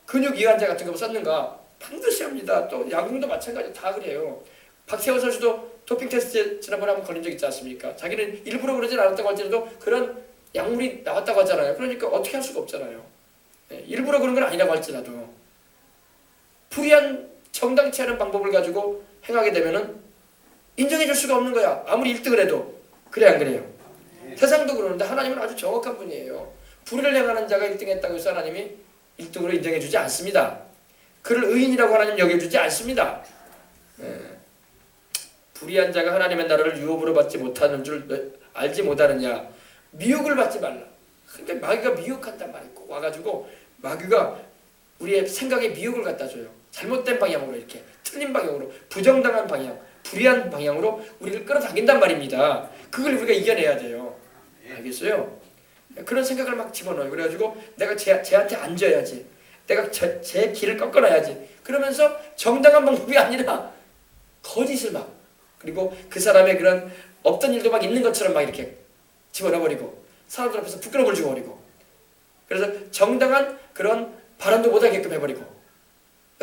근육 이완제 같은 거 썼는가 반드시 합니다. 또 야구도 마찬가지, 다 그래요. 박세호 선수도 도핑 테스트 지난번에 한번 걸린 적 있지 않습니까? 자기는 일부러 그러진 않았다고 할지라도 그런 약물이 나왔다고 하잖아요. 그러니까 어떻게 할 수가 없잖아요. 일부러 그런 건 아니라고 할지라도 불의한 정당치 않은 방법을 가지고 행하게 되면은 인정해 줄 수가 없는 거야. 아무리 1등을 해도. 그래 안 그래요? 세상도 그러는데 하나님은 아주 정확한 분이에요. 불의를 행하는 자가 1등 했다고 해서 하나님이 1등으로 인정해 주지 않습니다. 그를 의인이라고 하나님 여겨주지 않습니다. 불의한 자가 하나님의 나라를 유업으로 받지 못하는 줄 알지 못하느냐. 미혹을 받지 말라. 근데 마귀가 미혹한단 말이에요. 꼭 와가지고 마귀가 우리의 생각에 미혹을 갖다 줘요. 잘못된 방향으로, 이렇게 틀린 방향으로, 부정당한 방향, 불의한 방향으로 우리를 끌어당긴단 말입니다. 그걸 우리가 이겨내야 돼요. 알겠어요? 그런 생각을 막 집어넣어요. 그래가지고 내가 쟤한테 앉아야지, 내가 제 길을 꺾어놔야지, 그러면서 정당한 방법이 아니라 거짓을 막, 그리고 그 사람의 그런 없던 일도 막 있는 것처럼 막 이렇게 집어넣어버리고 사람들 앞에서 부끄러움을 주어버리고, 그래서 정당한 그런 발언도 못하게끔 해버리고,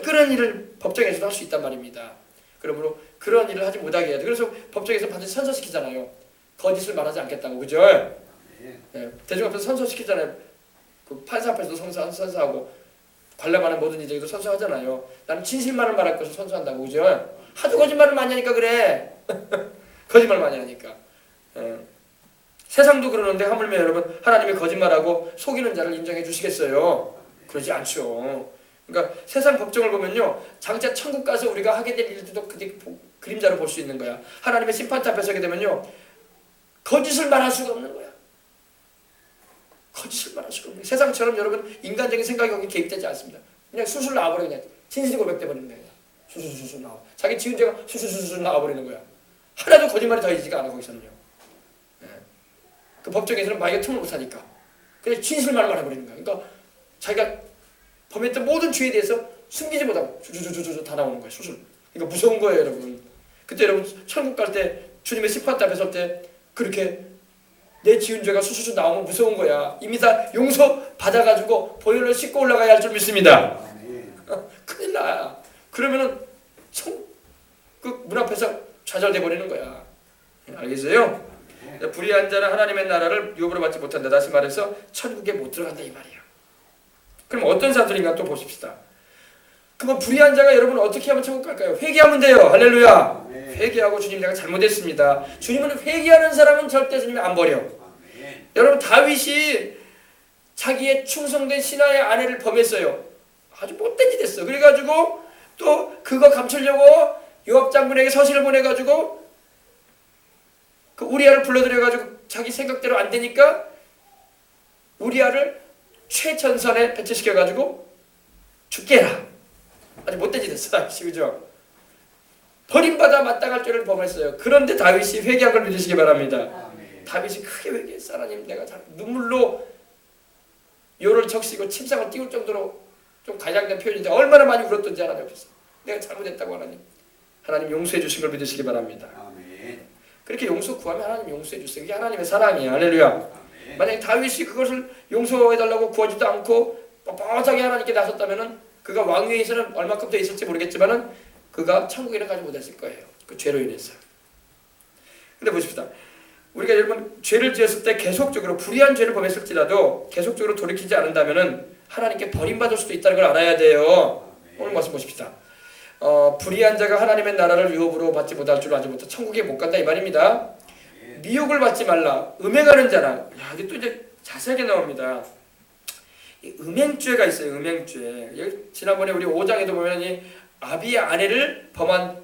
그런 일을 법정에서도 할 수 있단 말입니다. 그러므로 그런 일을 하지 못하게 해야 돼. 그래서 법정에서 반드시 선서시키잖아요. 거짓을 말하지 않겠다고, 그죠? 대중 앞에서 선서시키잖아요. 그 판사 앞에서도 선서하고 관람하는 모든 이들에도 선서하잖아요. 나는 진실만을 말할 것을 선서한다고, 그죠? 하도 거짓말을 많이 하니까 그래. 거짓말 많이 하니까. 세상도 그러는데 하물며 여러분 하나님이 거짓말하고 속이는 자를 인정해 주시겠어요? 그러지 않죠. 그러니까 세상 법정을 보면요, 장차 천국 가서 우리가 하게 될 일들도 그림자로 볼 수 있는 거야. 하나님의 심판대 앞에 서게 되면요, 거짓을 말할 수가 없는 거야. 거짓을 말할 수가 없는 거야. 세상처럼 여러분 인간적인 생각이 거기 개입되지 않습니다. 그냥 술술 나와버려. 그냥 진실이 고백돼 버리는 거야. 술술 나와. 자기 지은 죄가 술술 나와버리는 거야. 하나도 거짓말이 더해지지가 않아 거기서는요. 그 법정에서는 마귀가 틈을 못 하니까 그냥 진실만 말해버리는 거야. 그러니까 자기가 범했던 모든 죄에 대해서 숨기지 못하고 주주주주주 다 나오는 거예요. 수술. 그러니까 무서운 거예요, 여러분. 그때 여러분 천국 갈 때 주님의 심판대 앞에 설 때 그렇게 내 지은 죄가 수수수 나오면 무서운 거야. 이미 다 용서 받아가지고 보혈로 씻고 올라가야 할 줄 믿습니다. 큰일 나. 그러면은 그 문 앞에서 좌절돼 버리는 거야. 알겠어요? 불의한 자는 하나님의 나라를 유업으로 받지 못한다. 다시 말해서 천국에 못 들어간다 이 말이에요. 그럼 어떤 사람들인가 또 보십시다. 그럼 불의한 자가 여러분 어떻게 하면 천국 갈까요? 회개하면 돼요. 할렐루야. 회개하고 주님 내가 잘못했습니다. 주님은 회개하는 사람은 절대 주님이 안 버려. 여러분 다윗이 자기의 충성된 신하의 아내를 범했어요. 아주 못된 짓 했어. 그래가지고 또 그거 감추려고 요압 장군에게 서신을 보내가지고 그 우리아를 불러들여가지고 자기 생각대로 안 되니까 우리아를 최전선에 배치시켜가지고 죽게 해라. 아주 못된 짓 했어. 그죠? 버림받아 마땅할 죄를 범했어요. 그런데 다윗이 회개한 걸 믿으시기 바랍니다. 다윗이 크게 회개했어. 하나님 내가 눈물로 요를 적시고 침상을 띄울 정도로 좀 과장된 표현인데 얼마나 많이 울었던지 하나님 앞에서 내가 잘못했다고 하나님 용서해 주신 걸 믿으시기 바랍니다. 그렇게 용서 구하면 하나님 용서해 주세요. 이게 하나님의 사랑이에요. 할렐루야. 만약에 다윗이 그것을 용서해달라고 구하지도 않고 뻣뻣하게 하나님께 나섰다면 그가 왕위에 있어는 얼마큼 더 있을지 모르겠지만 그가 천국에는 가지 못했을 거예요. 그 죄로 인해서. 근데 보십시다. 우리가 여러분 죄를 지었을 때 계속적으로 불의한 죄를 범했을지라도 계속적으로 돌이키지 않는다면 하나님께 버림받을 수도 있다는 걸 알아야 돼요. 오늘 말씀 보십시다. 불의한 자가 하나님의 나라를 유업으로 받지 못할 줄 알지 못해 천국에 못 간다 이 말입니다. 미혹을 받지 말라. 음행하는 자나. 이게 또 이제 자세하게 나옵니다. 이 음행죄가 있어요. 음행죄. 여기 지난번에 우리 5장에도 보면 이 아비의 아내를 범한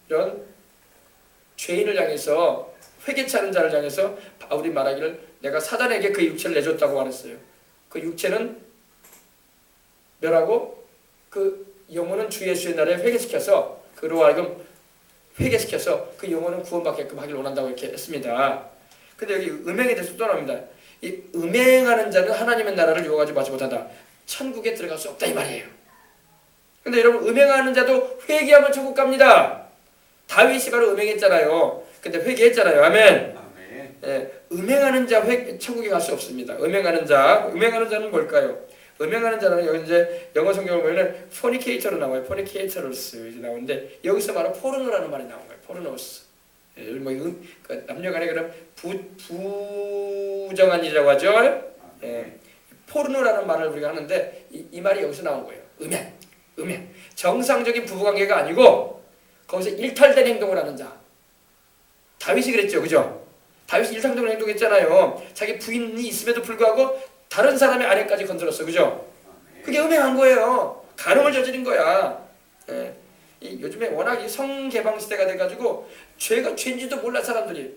이런 죄인을 향해서 회개치 않은 자를 향해서 바울이 말하기를 내가 사단에게 그 육체를 내줬다고 말했어요. 그 육체는 멸하고 그 영혼은 주 예수의 날에 회개시켜서 그로 하여금 회개시켜서 그 영혼은 구원받게끔 하길 원한다고 이렇게 했습니다. 근데 여기 음행에 대해서 또 나옵니다. 이 음행하는 자는 하나님의 나라를 유혹하지 마지 못한다. 천국에 들어갈 수 없다 이 말이에요. 근데 여러분 음행하는 자도 회개하면 천국 갑니다. 다윗이 바로 음행했잖아요. 근데 회개했잖아요. 아멘. 예, 음행하는 자 천국에 갈 수 없습니다. 음행하는 자는 뭘까요? 음행하는 자는 여기 이제 영어 성경을 보면은 fornicator로 나와요. fornicators 이제 나오는데 여기서 말하는 포르노라는 말이 나온 거예요. 포르노스. 예, 뭐 남녀간에 그런 부정한 일이라고 하죠. 예, 포르노라는 말을 우리가 하는데 이 말이 여기서 나온 거예요. 음행. 정상적인 부부관계가 아니고 거기서 일탈된 행동을 하는 자. 다윗이 그랬죠, 그죠? 다윗이 일탈적인 행동했잖아요. 자기 부인이 있음에도 불구하고 다른 사람의 아내까지 건드렸어, 그죠? 그게 음행한 거예요. 간음을 저지른 거야. 예. 요즘에 워낙 이 성개방 시대가 돼가지고 죄가 죄인지도 몰라 사람들이.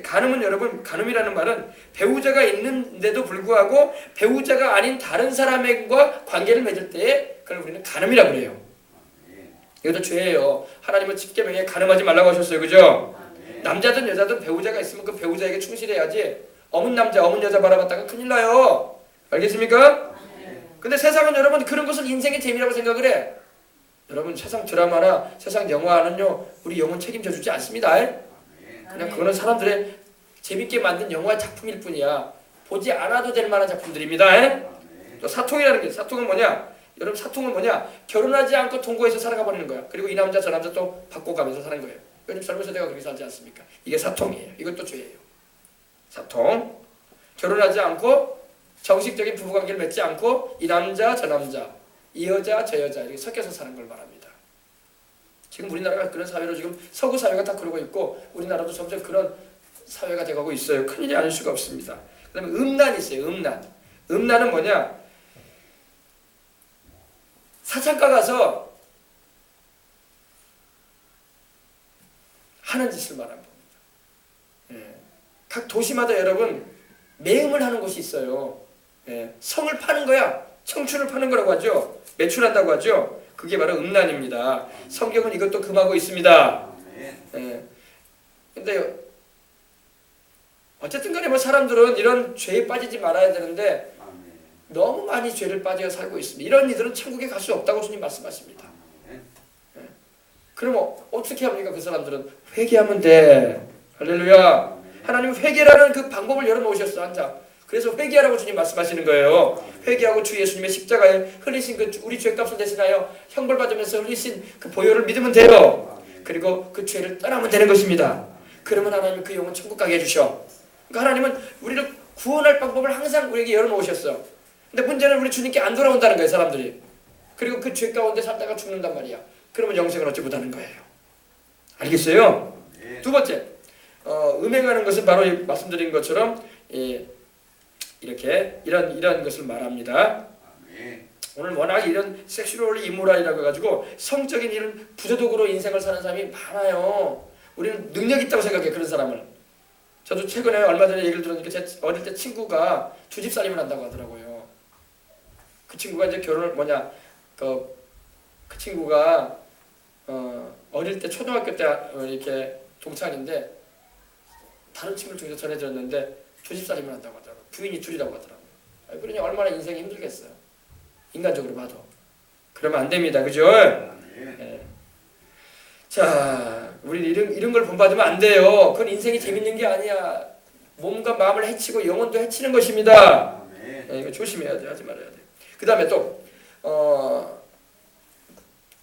간음은 여러분, 간음이라는 말은 배우자가 있는데도 불구하고 배우자가 아닌 다른 사람과 관계를 맺을 때에 그걸 우리는 간음이라고 그래요. 이것도 죄예요. 하나님은 십계명에 간음하지 말라고 하셨어요, 그죠? 남자든 여자든 배우자가 있으면 그 배우자에게 충실해야지. 어문 남자, 어문 여자 바라봤다가 큰일 나요. 알겠습니까? 근데 세상은 여러분 그런 것을 인생의 재미라고 생각을 해. 여러분 세상 드라마나 세상 영화는요 우리 영혼 책임져 주지 않습니다. 그냥 그거는 사람들의 재밌게 만든 영화 작품일 뿐이야. 보지 않아도 될 만한 작품들입니다. 또 사통이라는 게, 사통은 뭐냐? 여러분 사통은 뭐냐? 결혼하지 않고 동거해서 살아가 버리는 거야. 그리고 이 남자 저 남자 또 바꿔가면서 사는 거예요. 요즘 젊은 세대가 그렇게 살지 않습니까? 이게 사통이에요. 이것도 죄예요. 사통. 결혼하지 않고 정식적인 부부관계를 맺지 않고 이 남자 저 남자, 이 여자 저 여자 이렇게 섞여서 사는 걸 말합니다. 지금 우리나라가 그런 사회로 지금 서구 사회가 다 그러고 있고 우리나라도 점점 그런 사회가 돼가고 있어요. 큰일이 아닐 수가 없습니다. 그 다음에 음란이 있어요. 음란은 뭐냐? 사창가 가서 하는 짓을 말하는 겁니다. 예. 각 도시마다 여러분 매음을 하는 곳이 있어요. 예. 성을 파는 거야. 청춘을 파는 거라고 하죠. 매출한다고 하죠. 그게 바로 음란입니다. 성경은 이것도 금하고 있습니다. 예. 근데 어쨌든 간에 뭐 사람들은 이런 죄에 빠지지 말아야 되는데 너무 많이 죄를 빠져 살고 있습니다. 이런 이들은 천국에 갈 수 없다고 주님 말씀하십니다. 예. 그럼 어떻게 합니까? 그 사람들은 회개하면 돼. 할렐루야. 하나님은 회개라는 그 방법을 열어놓으셨어. 항상. 그래서 회개하라고 주님 말씀하시는 거예요. 회개하고 주 예수님의 십자가에 흘리신 그 우리 죄값을 대신하여 형벌받으면서 흘리신 그 보혈을 믿으면 돼요. 그리고 그 죄를 떠나면 되는 것입니다. 그러면 하나님은 그 영혼 천국 가게 해주셔. 그러니까 하나님은 우리를 구원할 방법을 항상 우리에게 열어놓으셨어. 근데 문제는 우리 주님께 안 돌아온다는 거예요, 사람들이. 그리고 그 죄 가운데 살다가 죽는단 말이야. 그러면 영생을 얻지 못하는 거예요. 알겠어요? 두 번째, 음행하는 것은 바로 말씀드린 것처럼 이렇게 이런 것을 말합니다. 오늘 워낙 이런 섹슈얼 이모랄이라고 해가지고 성적인 이런 부조독으로 인생을 사는 사람이 많아요. 우리는 능력 있다고 생각해 그런 사람을. 저도 최근에 얼마 전에 얘기를 들었는데 제 어릴 때 친구가 주집살림을 한다고 하더라고요. 그 친구가 이제 결혼을 그 친구가 어릴 때 초등학교 때 이렇게 동창인데 다른 친구를 중에서 전해 들었는데 주집살림을 한다고 하더라고요. 부인이 둘이라고 하더라고요. 그러니 얼마나 인생이 힘들겠어요. 인간적으로 봐도. 그러면 안 됩니다. 그죠? 네. 자, 우리 이런 걸 본받으면 안 돼요. 그건 인생이 재밌는 게 아니야. 몸과 마음을 해치고 영혼도 해치는 것입니다. 네, 이거 조심해야 돼. 하지 말아야 돼. 그 다음에 또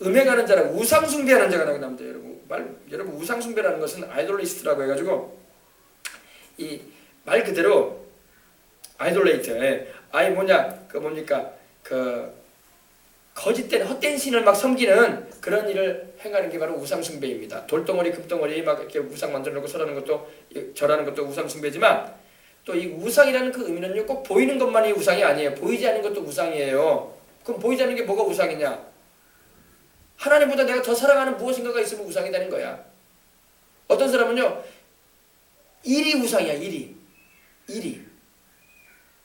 음행하는 자랑 우상숭배하는 자가 나옵니다. 여러분 우상숭배라는 것은 아이돌리스트라고 해가지고 이 말 그대로 아이돌레이터. 뭡니까? 거짓된 헛된 신을 막 섬기는 그런 일을 행하는 게 바로 우상숭배입니다. 돌덩어리, 금덩어리 막 이렇게 우상 만들어 놓고 절하는 것도 우상숭배지만 또 이 우상이라는 그 의미는요, 꼭 보이는 것만이 우상이 아니에요. 보이지 않는 것도 우상이에요. 그럼 보이지 않는 게 뭐가 우상이냐? 하나님보다 내가 더 사랑하는 무엇인가가 있으면 우상이 되는 거야. 어떤 사람은요, 일이 우상이야. 일이.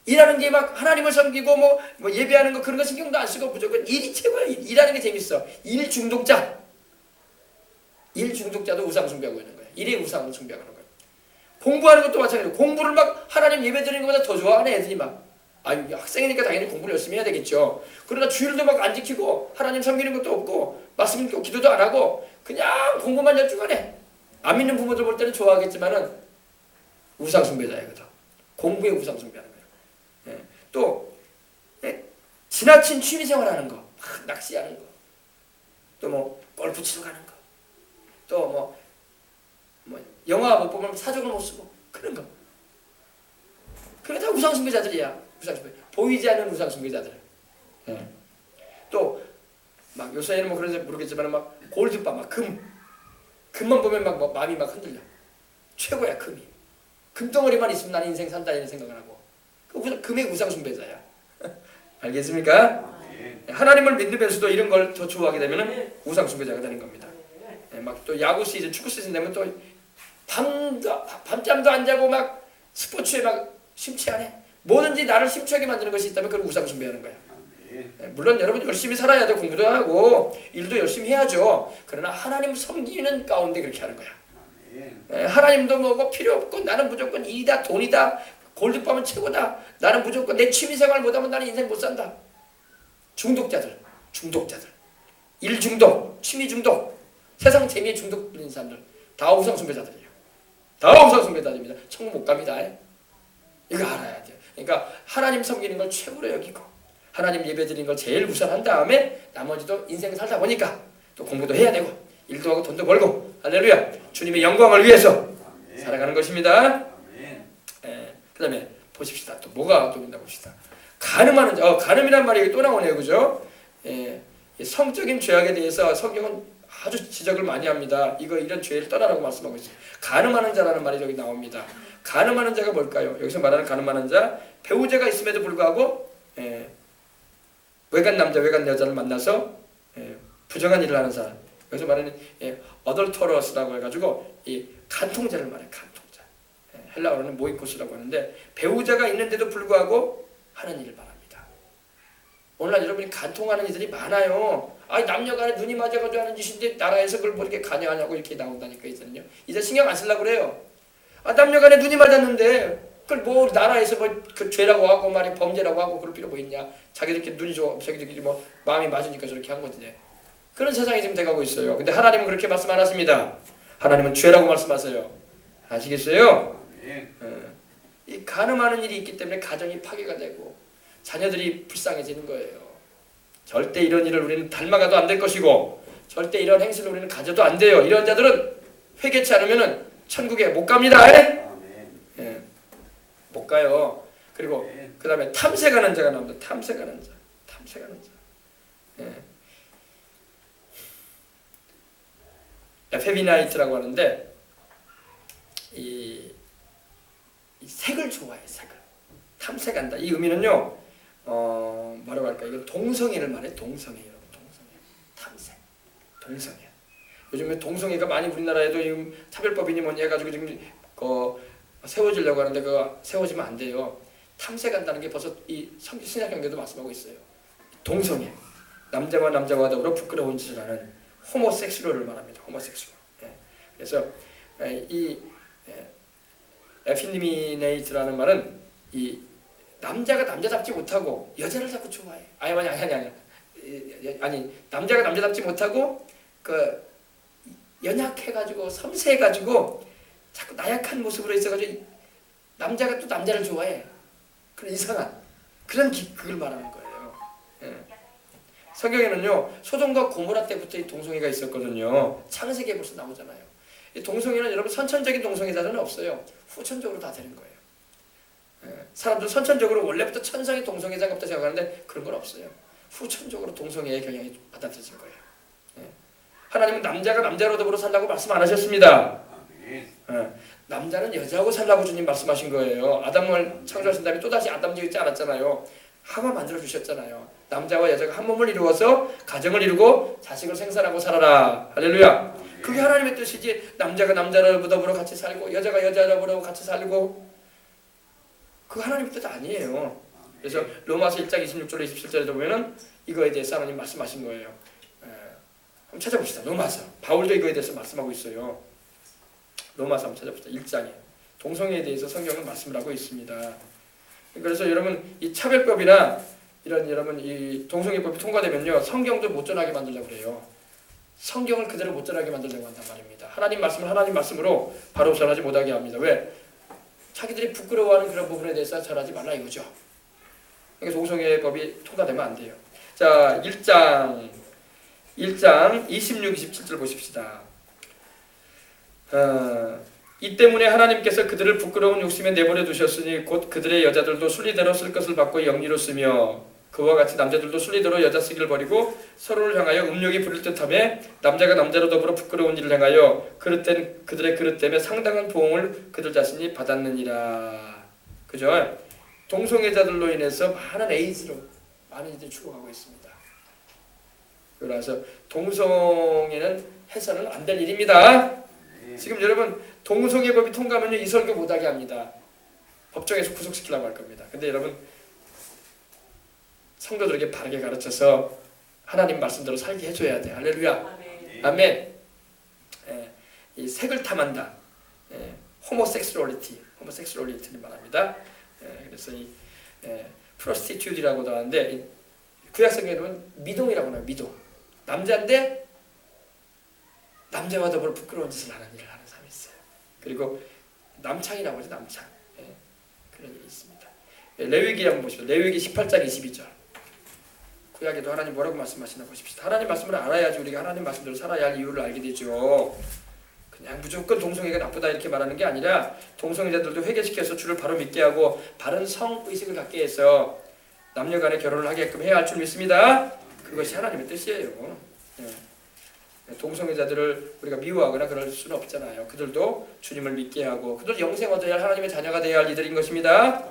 일하는 게 막 하나님을 섬기고 뭐 예배하는 거 그런 거 신경도 안 쓰고 무조건 일이 최고야. 일하는 게 재밌어. 일 중독자도 우상 숭배하고 있는 거야. 일이 우상을 숭배하는 거야. 공부하는 것도 마찬가지로 공부를 막 하나님 예배 드리는 것보다 더 좋아하는 애들이 막, 학생이니까 당연히 공부를 열심히 해야 되겠죠. 그러나 주일도 막 안 지키고 하나님 섬기는 것도 없고 말씀 읽고 기도도 안 하고 그냥 공부만 열중하네. 안 믿는 부모들 볼 때는 좋아하겠지만은 우상 숭배자이거든. 공부에 우상 숭배하는 거예요. 예. 또 지나친 취미 생활하는 거, 낚시하는 거, 또 뭐 골프 치러 가는 거, 또 뭐 영화 못 보면 사족을 못 쓰고 그런 거. 그게 다 우상 숭배자들이야. 우상 숭배. 보이지 않는 우상 숭배자들. 예. 또 막 요새는 뭐 그런지 모르겠지만 막 골드바 막 금만 보면 막 마음이 막 흔들려. 최고야 금이. 금덩어리만 있으면 나는 인생 산다 이런 생각을 하고. 금의 우상 숭배자야. 알겠습니까? 하나님을 믿으면서도 이런 걸 더 좋아하게 되면은 우상 숭배자가 되는 겁니다. 막 또 야구 시즌, 축구 시즌 되면 또 밤잠도 안 자고 막 스포츠에 막 심취하네. 뭐든지 나를 심취하게 만드는 것이 있다면 그걸 우상 숭배하는 거야. 물론 여러분 열심히 살아야 돼. 공부도 하고 일도 열심히 해야죠. 그러나 하나님 섬기는 가운데 그렇게 하는 거야. 하나님도 뭐고 필요 없고 나는 무조건 일이다 돈이다 골드밤은 최고다. 나는 무조건 내 취미생활 못하면 나는 인생 못 산다. 중독자들 일 중독, 취미 중독, 세상 재미에 중독 걸린 사람들 다 우상 숭배자들이에요. 다 우상 숭배자들입니다. 천국 못 갑니다. 이거 알아야 돼요. 그러니까 하나님 섬기는 걸 최고로 여기고 하나님 예배드리는 걸 제일 우선한 다음에 나머지도 인생 살다 보니까 또 공부도 해야 되고 일도 하고 돈도 벌고 할렐루야 주님의 영광을 위해서 살아가는 것입니다. 그 다음에 보십시다. 또 뭐가 또 있나 봅시다. 간음하는 자. 간음이란 말이 또 나오네요. 그죠? 성적인 죄악에 대해서 성경은 아주 지적을 많이 합니다. 이런 죄를 떠나라고 말씀하고 있어요. 간음하는 자라는 말이 여기 나옵니다. 간음하는 자가 뭘까요? 여기서 말하는 간음하는 자, 배우자가 있음에도 불구하고 외간 남자, 외간 여자를 만나서 부정한 일을 하는 사람. 여기서 말하는 어덜터러스라고 해가지고 이 간통자를 말해요. 간통자. 헬라어로는 모이코스라고 하는데 배우자가 있는데도 불구하고 하는 일을 말합니다. 오늘날 여러분이 간통하는 이들이 많아요. 남녀간에 눈이 맞아가지고 하는 짓인데 나라에서 그걸 뭐 이렇게 간여하냐고 이렇게 나온다니까 이제는요. 이제 신경 안 쓰려고 그래요. 남녀간에 눈이 맞았는데 그걸 뭐 나라에서 뭐 그 죄라고 하고 말이 범죄라고 하고 그럴 필요 뭐 있냐. 자기들끼리 눈이 좋아, 자기들끼리 뭐 마음이 맞으니까 저렇게 한 거지. 그런 세상이 지금 돼가고 있어요. 근데 하나님은 그렇게 말씀 안 하십니다. 하나님은 죄라고 말씀하세요. 아시겠어요? 이 간음하는 일이 있기 때문에 가정이 파괴가 되고 자녀들이 불쌍해지는 거예요. 절대 이런 일을 우리는 닮아가도 안 될 것이고 절대 이런 행실을 우리는 가져도 안 돼요. 이런 자들은 회개치 않으면 천국에 못 갑니다. 못 가요. 그리고 그 다음에 탐색하는 자가 나옵니다. 탐색하는 자. 페미나이트라고 하는데 이 색을 좋아해. 색을 탐색한다. 이 의미는요. 뭐라고 할까? 이건 동성애를 말해. 동성애 여러분. 동성애. 탐색. 동성애. 요즘에 동성애가 많이 우리나라에도 지금 차별법이니 뭐니 해가지고 지금 세워지려고 하는데 그거 세워지면 안 돼요. 탐색한다는 게 벌써 이 신약 경계도 말씀하고 있어요. 동성애. 남자와 남자와 더불어 부끄러운 짓을 하는 호모섹슈얼을 말합니다. 호모섹슈얼. 그래서 이 에피니미네이트라는 말은 이 남자가 남자답지 못하고 여자를 자꾸 좋아해. 아니 남자가 남자답지 못하고 그 연약해가지고 섬세해가지고 자꾸 나약한 모습으로 있어가지고 남자가 또 남자를 좋아해. 그런 이상한 그런 그걸 말하는 거예요. 성경에는요 소돔과 고모라 때부터 이 동성애가 있었거든요. 창세기에 벌써 나오잖아요. 이 동성애는 여러분 선천적인 동성애자는 없어요. 후천적으로 다 되는 거예요. 사람들 선천적으로 원래부터 천성이 동성애자가 없다 생각하는데 그런 건 없어요. 후천적으로 동성애의 경향이 받아들여진 거예요. 하나님은 남자가 남자로 더불어 산다고 말씀 안 하셨습니다. 남자는 여자하고 살라고 주님 말씀하신 거예요. 아담을 창조하신 다음에 또다시 아담 지었지 않았잖아요. 하와 만들어 주셨잖아요. 남자와 여자가 한 몸을 이루어서 가정을 이루고 자식을 생산하고 살아라. 할렐루야. 그게 하나님의 뜻이지. 남자가 남자를 더불어 같이 살고 여자가 여자를 더불어 같이 살고, 그거 하나님의 뜻 아니에요. 그래서 로마서 1장 26절로 27절에 보면은 이거에 대해서 하나님 말씀하신 거예요. 한번 찾아봅시다. 로마서. 바울도 이거에 대해서 말씀하고 있어요. 로마서 한번 찾아봅시다. 1장에 동성애에 대해서 성경은 말씀을 하고 있습니다. 그래서 여러분 이 차별법이나 이런 여러분 이 동성애법이 통과되면요, 성경도 못 전하게 만들려고 그래요. 성경을 그대로 못 전하게 만들려고 한단 말입니다. 하나님 말씀을 하나님 말씀으로 바로 전하지 못하게 합니다. 왜? 자기들이 부끄러워하는 그런 부분에 대해서 전하지 말라 이거죠. 그러니까 동성애법이 통과되면 안 돼요. 자, 1장 26, 27절 보십시다. 이 때문에 하나님께서 그들을 부끄러운 욕심에 내버려 두셨으니 곧 그들의 여자들도 순리대로 쓸 것을 받고 영리로 쓰며 그와 같이 남자들도 순리대로 여자 쓰기를 버리고 서로를 향하여 음욕이 부릴 듯하며 남자가 남자로 더불어 부끄러운 일을 행하여 그릇된 그들의 그릇 때문에 상당한 보응을 그들 자신이 받았느니라. 그죠? 동성애자들로 인해서 많은 에이즈로 많은 이들이 죽어가고 있습니다. 그래서 동성애는 해서는 안 될 일입니다. 지금 여러분 동성애법이 통과하면 이 설교 못하게 합니다. 법정에서 구속시키려고 할 겁니다. 근데 여러분 성도들에게 바르게 가르쳐서 하나님 말씀대로 살게 해줘야 돼. 할렐루야. 아멘. 이 색을 탐한다. 호모섹슈얼리티를 말합니다. 그래서 이 프로스티튜드라고도 하는데 구약성경에는 미동이라고 해요. 미동. 남자인데 남자와 더불어 부끄러운 짓을 하는 일을 하는 사람이 있어요. 그리고 남창이라고 하죠. 남창. 그런 일이 있습니다. 레위기 한번 보십시오. 레위기 18장 22절. 구약에도 하나님 뭐라고 말씀하시나 보십시다. 하나님 말씀을 알아야지 우리가 하나님 말씀대로 살아야 할 이유를 알게 되죠. 그냥 무조건 동성애가 나쁘다 이렇게 말하는 게 아니라 동성애자들도 회개시켜서 주를 바로 믿게 하고 바른 성의식을 갖게 해서 남녀간에 결혼을 하게끔 해야 할 줄 믿습니다. 그것이 하나님의 뜻이에요. 동성애자들을 우리가 미워하거나 그럴 수는 없잖아요. 그들도 주님을 믿게 하고 그들 영생 얻어야 할 하나님의 자녀가 되어야 할 이들인 것입니다.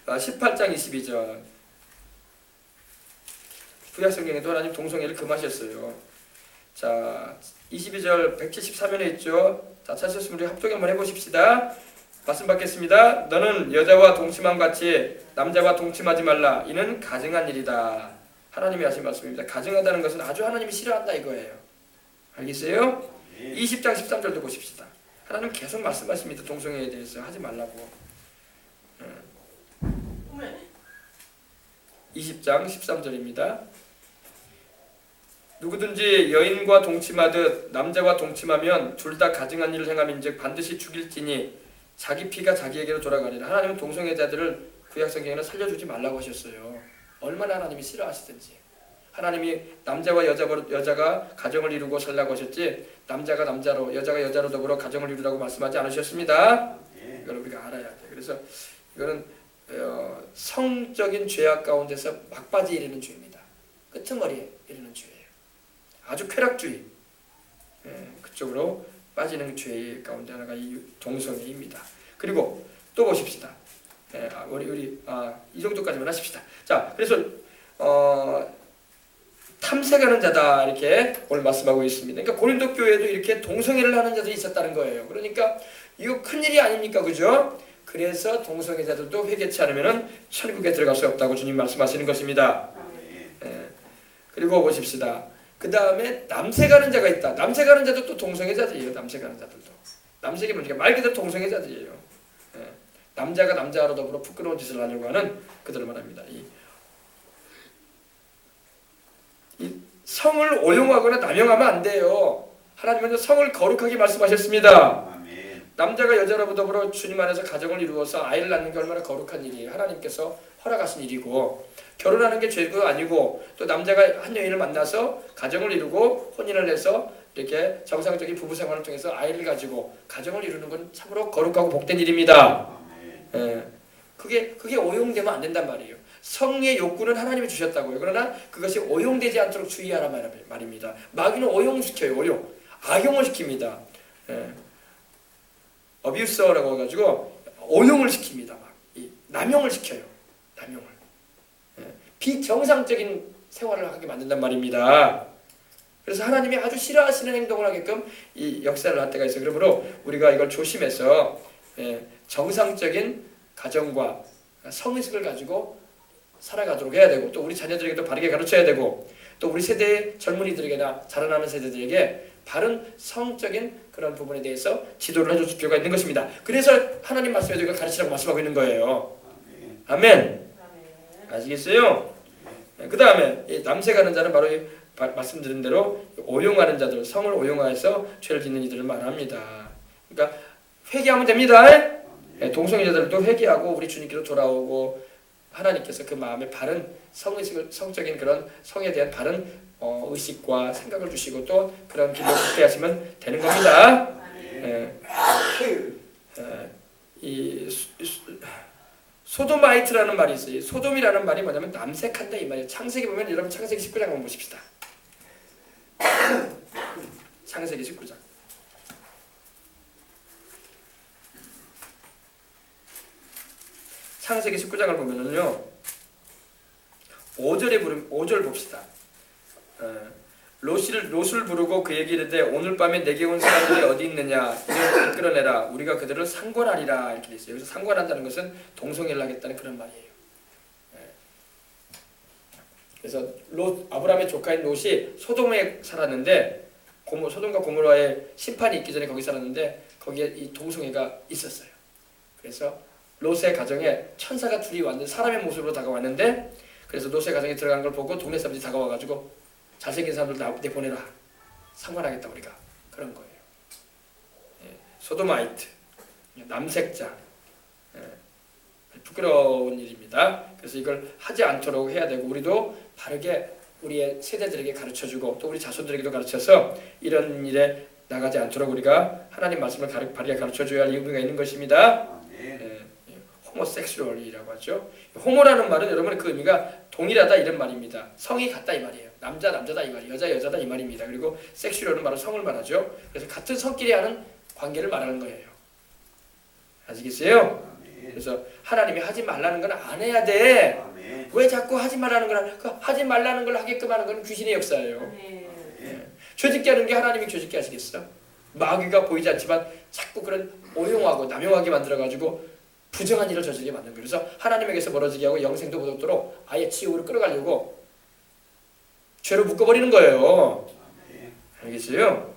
18장 22절. 구약성경에도 하나님 동성애를 금하셨어요. 자, 22절 174면에 있죠. 자, 찾으셨으면 우리 합독 한번 해보십시다. 말씀 받겠습니다. 너는 여자와 동침함 같이 남자와 동침하지 말라. 이는 가증한 일이다. 하나님이 하신 말씀입니다. 가증하다는 것은 아주 하나님이 싫어한다 이거예요. 알겠어요? 20장 13절도 보십시다. 하나님 계속 말씀하십니다. 동성애에 대해서 하지 말라고. 20장 13절입니다. 누구든지 여인과 동침하듯 남자와 동침하면 둘 다 가증한 일을 행함인즉 반드시 죽일지니 자기 피가 자기에게로 돌아가리라. 하나님은 동성애자들을 구약성경에는 살려주지 말라고 하셨어요. 얼마나 하나님이 싫어하시든지. 하나님이 남자와 여자가 가정을 이루고 살라고 하셨지 남자가 남자로 여자가 여자로 더불어 가정을 이루라고 말씀하지 않으셨습니다. 이걸 우리가 알아야 돼. 그래서 이거는 성적인 죄악 가운데서 막바지에 이르는 죄입니다. 끄트머리에 이르는 죄예요. 아주 쾌락주의 그쪽으로 빠지는 죄 가운데 하나가 이 동성애입니다. 그리고 또 보십시다. 이 정도까지만 하십시다. 자, 그래서 탐색하는 자다 이렇게 오늘 말씀하고 있습니다. 그러니까 고린도 교회에도 이렇게 동성애를 하는 자들이 있었다는 거예요. 그러니까 이거 큰일이 아닙니까? 그죠? 그래서 동성애자들도 회개치 않으면 천국에 들어갈 수 없다고 주님 말씀하시는 것입니다. 그리고 보십시다. 그 다음에 남색하는 자가 있다. 남색하는 자도 또 동성애자들이에요. 남색하는 자들도. 남색이 뭡니까? 말 그대로 동성애자들이에요. 남자가 남자로 더불어 부끄러운 짓을 하려고 하는 그들을 말합니다. 이 성을 오용하거나 남용하면 안 돼요. 하나님은 성을 거룩하게 말씀하셨습니다. 아멘. 남자가 여자로 더불어 주님 안에서 가정을 이루어서 아이를 낳는 게 얼마나 거룩한 일이에요. 하나님께서 허락하신 일이고 결혼하는 게 죄도 아니고 또 남자가 한 여인을 만나서 가정을 이루고 혼인을 해서 이렇게 정상적인 부부 생활을 통해서 아이를 가지고 가정을 이루는 건 참으로 거룩하고 복된 일입니다. 그게 오용되면 안 된단 말이에요. 성의 욕구는 하나님이 주셨다고요. 그러나 그것이 오용되지 않도록 주의하라 말입니다. 마귀는 오용시켜요. 악용을 시킵니다. 어뷰서라고 해가지고 오용을 시킵니다. 막 남용을 시켜요. 남용을. 비정상적인 생활을 하게 만든단 말입니다. 그래서 하나님이 아주 싫어하시는 행동을 하게끔 이 역사를 할 때가 있어요. 그러므로 우리가 이걸 조심해서 정상적인 가정과 성의식을 가지고 살아가도록 해야 되고, 또 우리 자녀들에게도 바르게 가르쳐야 되고, 또 우리 세대의 젊은이들에게나 자라나는 세대들에게 바른 성적인 그런 부분에 대해서 지도를 해줄 필요가 있는 것입니다. 그래서 하나님 말씀에 이걸 가르치라고 말씀하고 있는 거예요. 아멘. 아시겠어요? 그 다음에 남색하는 자는 바로 말씀드린 대로 오용하는 자들, 성을 오용하여서 죄를 짓는 이들을 말합니다. 그러니까 회개하면 됩니다. 동성애자들도 회개하고 우리 주님께로 돌아오고, 하나님께서 그 마음에 바른 성의식을, 성적인 그런 성에 대한 바른 의식과 생각을 주시고 또 그런 길로 걷게 하시면 되는 겁니다. 이 소도마이트라는 말이 있어요. 소돔이라는 말이 뭐냐면 남색한다 이 말이에요. 창세기 보면, 여러분 창세기 19장 한번 보십시다. 창세기 19장. 창세기 19장을 보면은요, 5절 봅시다. 롯을 부르고 그에게 이르되 오늘 밤에 내게 온 사람들이 어디 있느냐, 이를 이끌어내라. 우리가 그들을 상관하리라. 이렇게 돼 있어요. 여기서 상관한다는 것은 동성애를 하겠다는 그런 말이에요. 그래서 아브라함의 조카인 롯이 소돔에 살았는데, 소돔과 고모라의 심판이 있기 전에 거기 살았는데 거기에 이 동성애가 있었어요. 그래서 롯의 가정에 천사가 둘이 왔는데, 사람의 모습으로 다가왔는데, 그래서 롯의 가정에 들어간 걸 보고 동네 사람들이 다가와가지고 잘생긴 사람들 내보내라, 상관하겠다 우리가, 그런 거예요. 소도마이트, 남색자, 부끄러운 일입니다. 그래서 이걸 하지 않도록 해야 되고, 우리도 바르게 우리의 세대들에게 가르쳐주고 또 우리 자손들에게도 가르쳐서 이런 일에 나가지 않도록 우리가 하나님 말씀을 바르게 가르쳐줘야 할 의무가 있는 것입니다. 호모섹슈얼이라고 하죠. 호모라는 말은 여러분 그 의미가 동일하다 이런 말입니다. 성이 같다 이 말이에요. 남자다 이 말이에요. 여자다 이 말입니다. 그리고 섹슈얼은 바로 성을 말하죠. 그래서 같은 성끼리 하는 관계를 말하는 거예요. 아시겠어요? 그래서 하나님이 하지 말라는 건 안 해야 돼. 왜 자꾸 하지 말라는 걸 하지 말라는 걸 하게끔 하는 건 귀신의 역사예요. 죄짓게 하는 게 하나님이 죄짓게 하시겠어? 마귀가 보이지 않지만 자꾸 그런 오용하고 남용하게 만들어가지고 부정한 일을 저지르게 만든 거예요. 그래서 하나님에게서 멀어지게 하고 영생도 못 얻도록 아예 지옥으로 끌어가려고 죄로 묶어버리는 거예요. 알겠어요?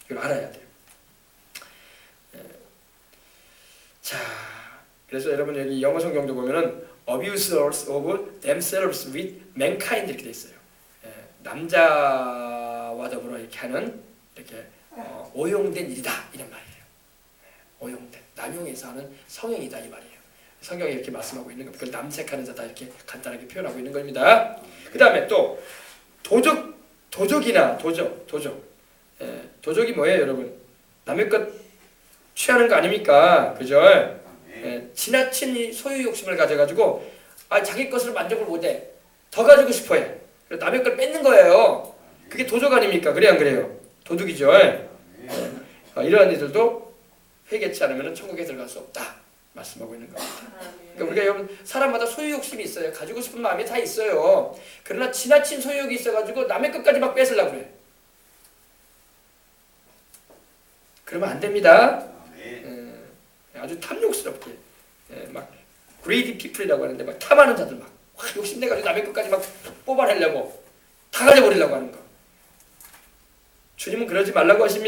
이걸 알아야 돼요. 자, 그래서 여러분 여기 영어 성경도 보면은 abusers of themselves with mankind 이렇게 돼 있어요. 남자와 더불어 이렇게 하는 이렇게 오용된 일이다 이런 말이에요. 오용된, 남용해서 하는 성행이다 이 말이에요. 성경에 이렇게 말씀하고 있는 겁니다. 그걸 남색하는 자다 이렇게 간단하게 표현하고 있는 겁니다. 그 다음에 또 도적이나 도적이 뭐예요, 여러분? 남의 것 취하는 거 아닙니까? 그죠? 지나친 이 소유 욕심을 가져가지고 자기 것을 만족을 못해. 더 가지고 싶어해. 남의 걸 뺏는 거예요. 그게 도적 아닙니까? 그래요, 안 그래요? 도둑이죠. 이러한 이들도 회개치 않으면 천국에 들어갈 수 없다 말씀하고 있는 겁니다. 그러니까 우리가 여러분 사람마다 소유 욕심이 있어요. 가지고 싶은 마음이 다 있어요. 그러나 지나친 소유욕이 있어가지고 남의 것까지 막 뺏으려고 그래. 그러면 안 됩니다. 아주 탐욕스럽게 막 greedy people이라고 하는데 막 탐하는 자들 막 욕심내가지고 남의 것까지 막 뽑아내려고 다 가져버리려고 하는 거. 주님은 그러지 말라고 하십니다.